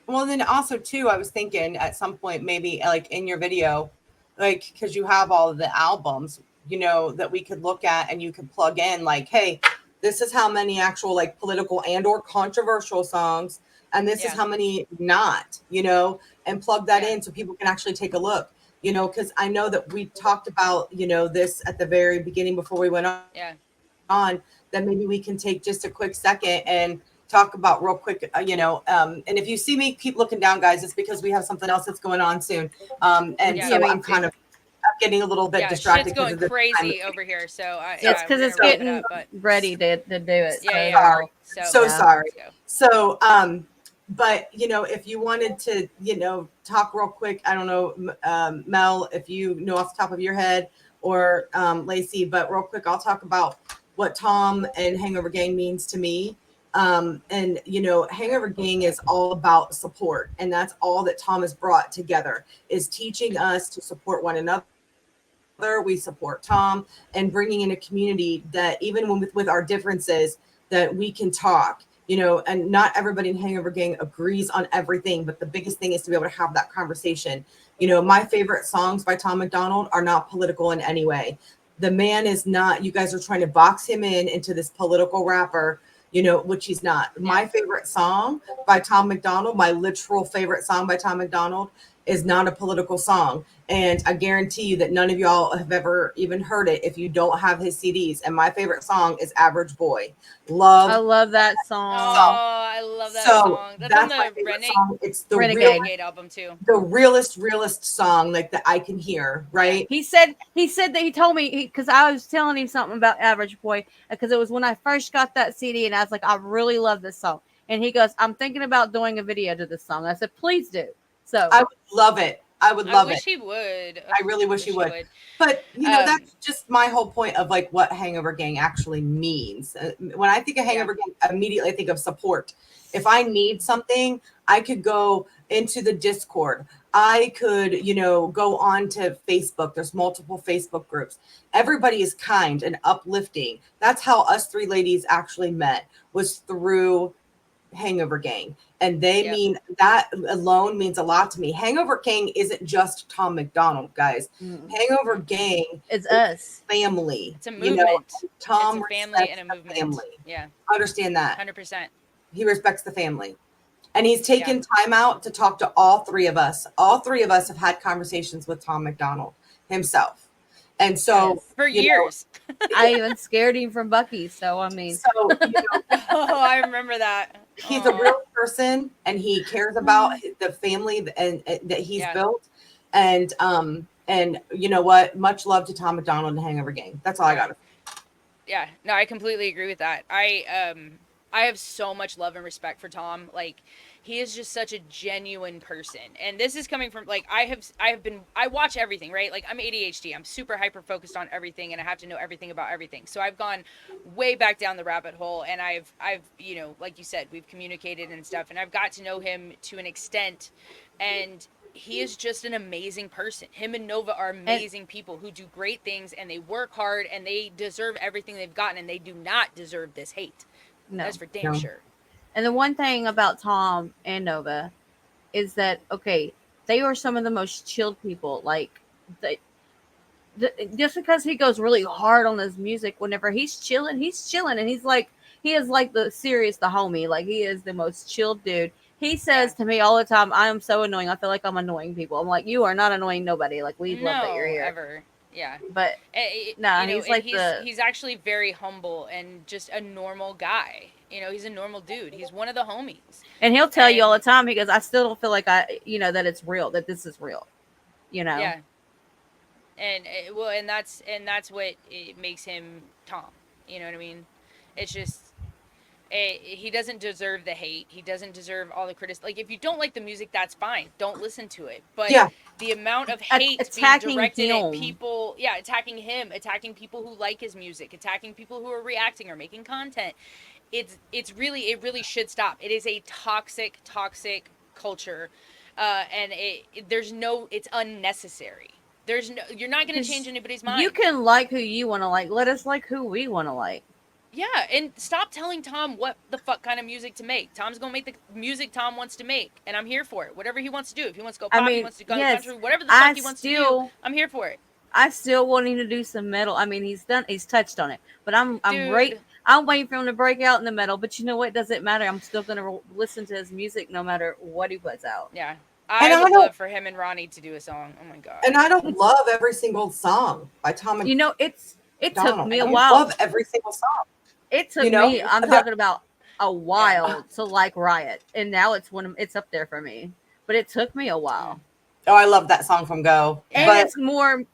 Well, then also too, I was thinking at some point, maybe like in your video, like, because you have all of the albums, that we could look at and you could plug in, like, hey, this is how many actual like political and or controversial songs, and this is how many not, and plug that in so people can actually take a look, because I know that we talked about, this at the very beginning before we went on, that maybe we can take just a quick second and talk about real quick, and if you see me keep looking down, guys, it's because we have something else that's going on soon. So I'm kind of getting a little bit distracted. Shit's going crazy over here. So it's because it's getting ready to do it. Sorry. Sorry. So, but if you wanted to, talk real quick, I don't know, Mel, if you know off the top of your head, or Lacey, but real quick, I'll talk about what Tom and Hangover Gang means to me. And Hangover Gang is all about support, and that's all that Tom has brought together, is teaching us to support one another. We support Tom, and bringing in a community that even with our differences, that we can talk, and not everybody in Hangover Gang agrees on everything, but the biggest thing is to be able to have that conversation. My favorite songs by Tom MacDonald are not political in any way. The man is not, you guys are trying to box him into this political rapper, which he's not. My favorite song by Tom MacDonald, my literal favorite song by Tom MacDonald, is not a political song. And I guarantee you that none of y'all have ever even heard it if you don't have his CDs. And my favorite song is Average Boy. I love that song. Oh, I love that song. That's on the song. It's the Renegade album too. The realest song like that I can hear, right? He said that he told me, because I was telling him something about Average Boy, because it was when I first got that CD, and I was like, I really love this song. And he goes, I'm thinking about doing a video to this song. I said, please do. So I would love it. I wish he would. I really wish he would. But that's just my whole point of like what Hangover Gang actually means. When I think of Hangover Gang, immediately I think of support. If I need something, I could go into the Discord. I could, go on to Facebook. There's multiple Facebook groups. Everybody is kind and uplifting. That's how us three ladies actually met, was through Hangover Gang. And they mean, that alone means a lot to me. Hangover Gang isn't just Tom MacDonald, guys. Hangover Gang is us. Family. It's a movement. Tom it's a family and a movement. Family. Yeah. Understand that. 100%. He respects the family. And he's taken time out to talk to all three of us. All three of us have had conversations with Tom MacDonald himself. And so for years, I even scared him from Bucky. So, I mean, oh, I remember that. He's a real person, and he cares about the family and that he's built. And you know what? Much love to Tom MacDonald and Hangover Gang. That's all I got. Yeah, no, I completely agree with that. I have so much love and respect for Tom. Like, he is just such a genuine person. And this is coming from, like, I watch everything, right? Like, I'm ADHD. I'm super hyper focused on everything, and I have to know everything about everything. So I've gone way back down the rabbit hole, and I've like you said, we've communicated and stuff, and I've got to know him to an extent, and he is just an amazing person. Him and Nova are amazing people who do great things, and they work hard, and they deserve everything they've gotten, and they do not deserve this hate. No. That's for damn sure. And the one thing about Tom and Nova is that, okay, they are some of the most chilled people. Like, just because he goes really hard on his music, whenever he's chilling, and he's like, he is like the homie. Like, he is the most chilled dude. He says to me all the time, I am so annoying. I feel like I'm annoying people. I'm like, you are not annoying nobody. Like, we love that you're here. Ever. Yeah. But no, he's like he's actually very humble and just a normal guy. You know, he's a normal dude. He's one of the homies. And he'll tell you all the time, he goes, I still don't feel like that it's real, that this is real. You know? Yeah. And that's what it makes him Tom. You know what I mean? It's just he doesn't deserve the hate. He doesn't deserve all the criticism. Like, if you don't like the music, that's fine. Don't listen to it. But the amount of hate being directed at people, attacking him, attacking people who like his music, attacking people who are reacting or making content, it really should stop. It is a toxic culture, and it's unnecessary. You're not going to change anybody's mind. You can like who you want to like. Let us like who we want to like. Yeah, and stop telling Tom what the fuck kind of music to make. Tom's going to make the music Tom wants to make, and I'm here for it. Whatever he wants to do. If he wants to go pop, he wants to go country, whatever the fuck he wants to do, I'm here for it. I still want him to do some metal. I mean, he's touched on it, but I'm waiting for him to break out in the metal. But you know what? It doesn't matter. I'm still going to listen to his music no matter what he puts out. Yeah. I would love for him and Ronnie to do a song. Oh my God. And I don't love every single song by Tom and it Donald. took me a while. I love every single song. It took me, I'm talking about a while to like Riot. And now it's up there for me. But it took me a while. Oh, I love that song from Go. And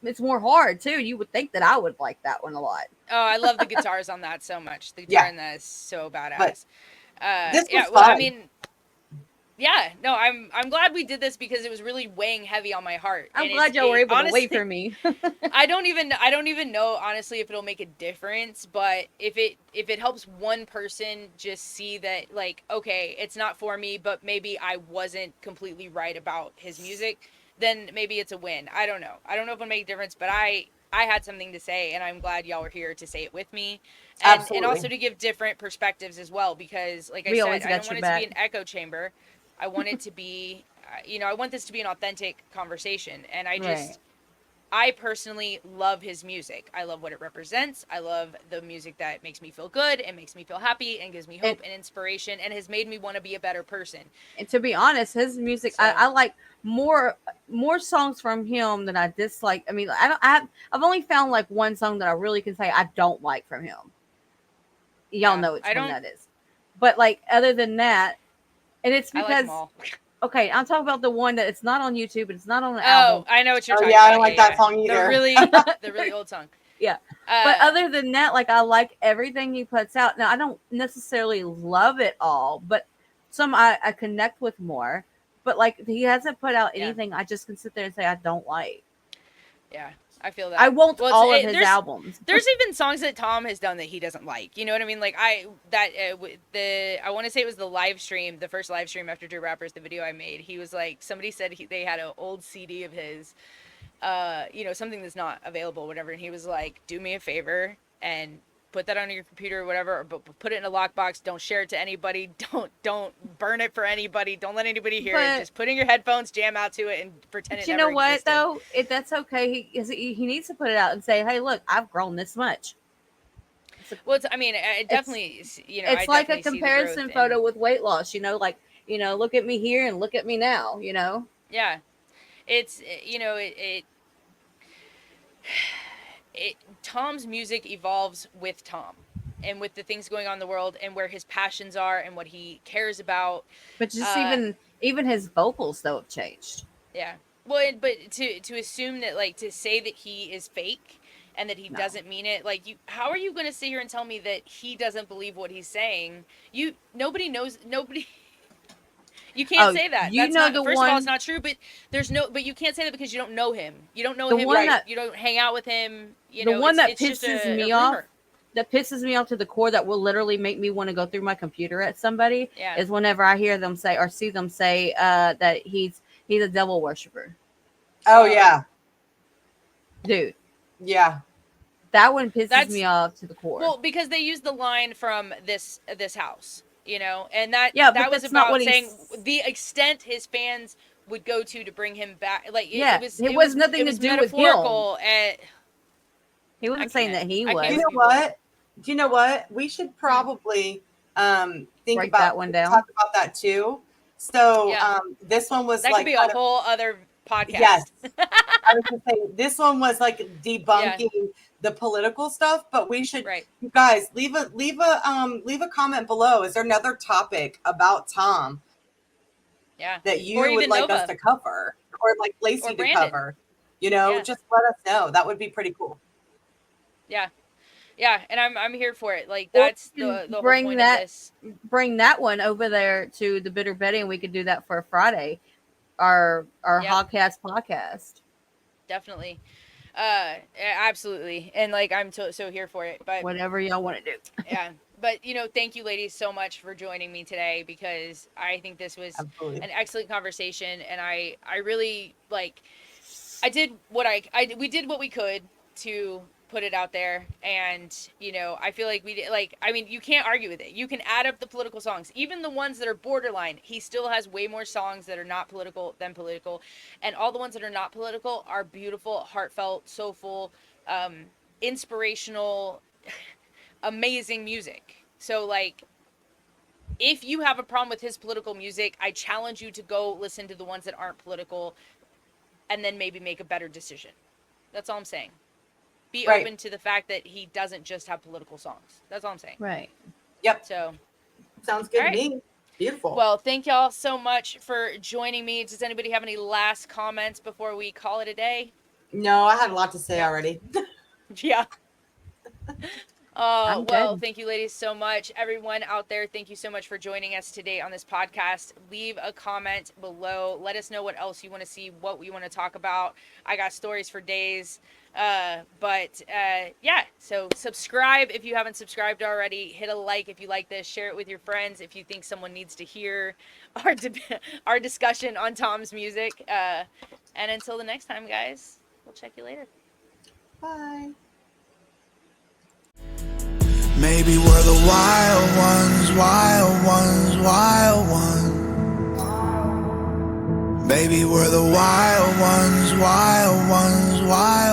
it's more hard too. You would think that I would like that one a lot. Oh, I love the guitars on that so much. The guitar in that is so badass. But this was fun. Well, I mean, yeah, no, I'm glad we did this because it was really weighing heavy on my heart. I'm glad y'all were able to wait for me. I don't even know honestly if it'll make a difference, but if it helps one person just see that, like, okay, it's not for me, but maybe I wasn't completely right about his music, then maybe it's a win. I don't know. I don't know if it'll make a difference, but I had something to say, and I'm glad y'all were here to say it with me. And also to give different perspectives as well, because like I said, I don't want it to be an echo chamber. I want it to be, I want this to be an authentic conversation. And I personally love his music. I love what it represents. I love the music that makes me feel good and makes me feel happy and gives me hope and inspiration and has made me want to be a better person. And to be honest, his music, I like more songs from him than I dislike. I mean, I've only found like one song that I really can say I don't like from him. Y'all know which one that is. But like, other than that, and it's because, okay, I'm talking about the one that it's not on YouTube, but it's not on the album. Oh, I know what you're talking about. Yeah, I don't like that song either. The really old song. Yeah. But other than that, like, I like everything he puts out. Now, I don't necessarily love it all, but some I connect with more. But like, he hasn't put out anything I just can sit there and say I don't like. Yeah. I feel that. I won't all of his albums. There's even songs that Tom has done that he doesn't like. You know what I mean? Like I want to say it was the live stream, the first live stream after Drew Rappers, the video I made. He was like, somebody said they had an old CD of his, something that's not available, whatever. And he was like, do me a favor and put that on your computer or whatever, but put it in a lockbox. Don't share it to anybody. Don't burn it for anybody. Don't let anybody hear it. Just put in your headphones, jam out to it, and pretend it never existed. You know what, though? That's okay. He needs to put it out and say, hey, look, I've grown this much. Well, it definitely, it's like a comparison photo with weight loss, look at me here and look at me now, Yeah. It's, Tom's music evolves with Tom and with the things going on in the world and where his passions are and what he cares about. But just even his vocals though have changed. Yeah. Well, but to assume that, like, to say that he is fake and that he doesn't mean it, like, how are you going to sit here and tell me that he doesn't believe what he's saying? Nobody knows. You can't say that. First of all, it's not true, but but you can't say that because you don't know him. You don't know him, right? You don't hang out with him. The one that pisses me off to the core, that will literally make me want to go through my computer at somebody, is whenever I hear them say or see them say that he's a devil worshiper. Oh yeah. Dude. Yeah. That one pisses me off to the core. Well, because they use the line from this house. And that was about saying the extent his fans would go to bring him back. Like, it was nothing to do with him. He wasn't saying that he was. Do you know what? We should probably think about that one down. Talk about that too. So this one was that like could be a whole other podcast. Yes. I was gonna say this one was like debunking the political stuff, but we should, you guys, leave a comment below. Is there another topic about Tom? That you would like us to cover, or like Lacey to cover? You know, just let us know. That would be pretty cool. Yeah. Yeah, and I'm here for it. Like that's the whole point of this. Bring that one over there to the Bitter Betty, and we could do that for Friday. Our Hogcast podcast. Definitely. Absolutely. And like I'm so here for it. But whatever y'all want to do. Yeah. But you know, thank you ladies so much for joining me today, because I think this was an excellent conversation, and I really like we did what we could to put it out there, and you know, I feel like we did, like, I mean, you can't argue with it. You can add up the political songs, even the ones that are borderline. He still has way more songs that are not political than political, and all the ones that are not political are beautiful, heartfelt, soulful, inspirational, amazing music. So like, if you have a problem with his political music, I challenge you to go listen to the ones that aren't political, and then maybe make a better decision. That's all I'm saying. Be open to the fact that he doesn't just have political songs. That's all I'm saying. Right. Yep. So sounds good to me. Beautiful. Well, thank y'all so much for joining me. Does anybody have any last comments before we call it a day? No, I had a lot to say already. Yeah. I'm well, good. thank you ladies so much. Everyone out there, thank you so much for joining us today on this podcast. Leave a comment below. Let us know what else you want to see, what we want to talk about. I got stories for days. Yeah, so subscribe if you haven't subscribed already. Hit a like if you like this. Share it with your friends if you think someone needs to hear our discussion on Tom's music. And until the next time, guys, we'll check you later. Bye. Maybe we're the wild ones, wild ones, wild ones. Maybe we're the wild ones, wild ones, wild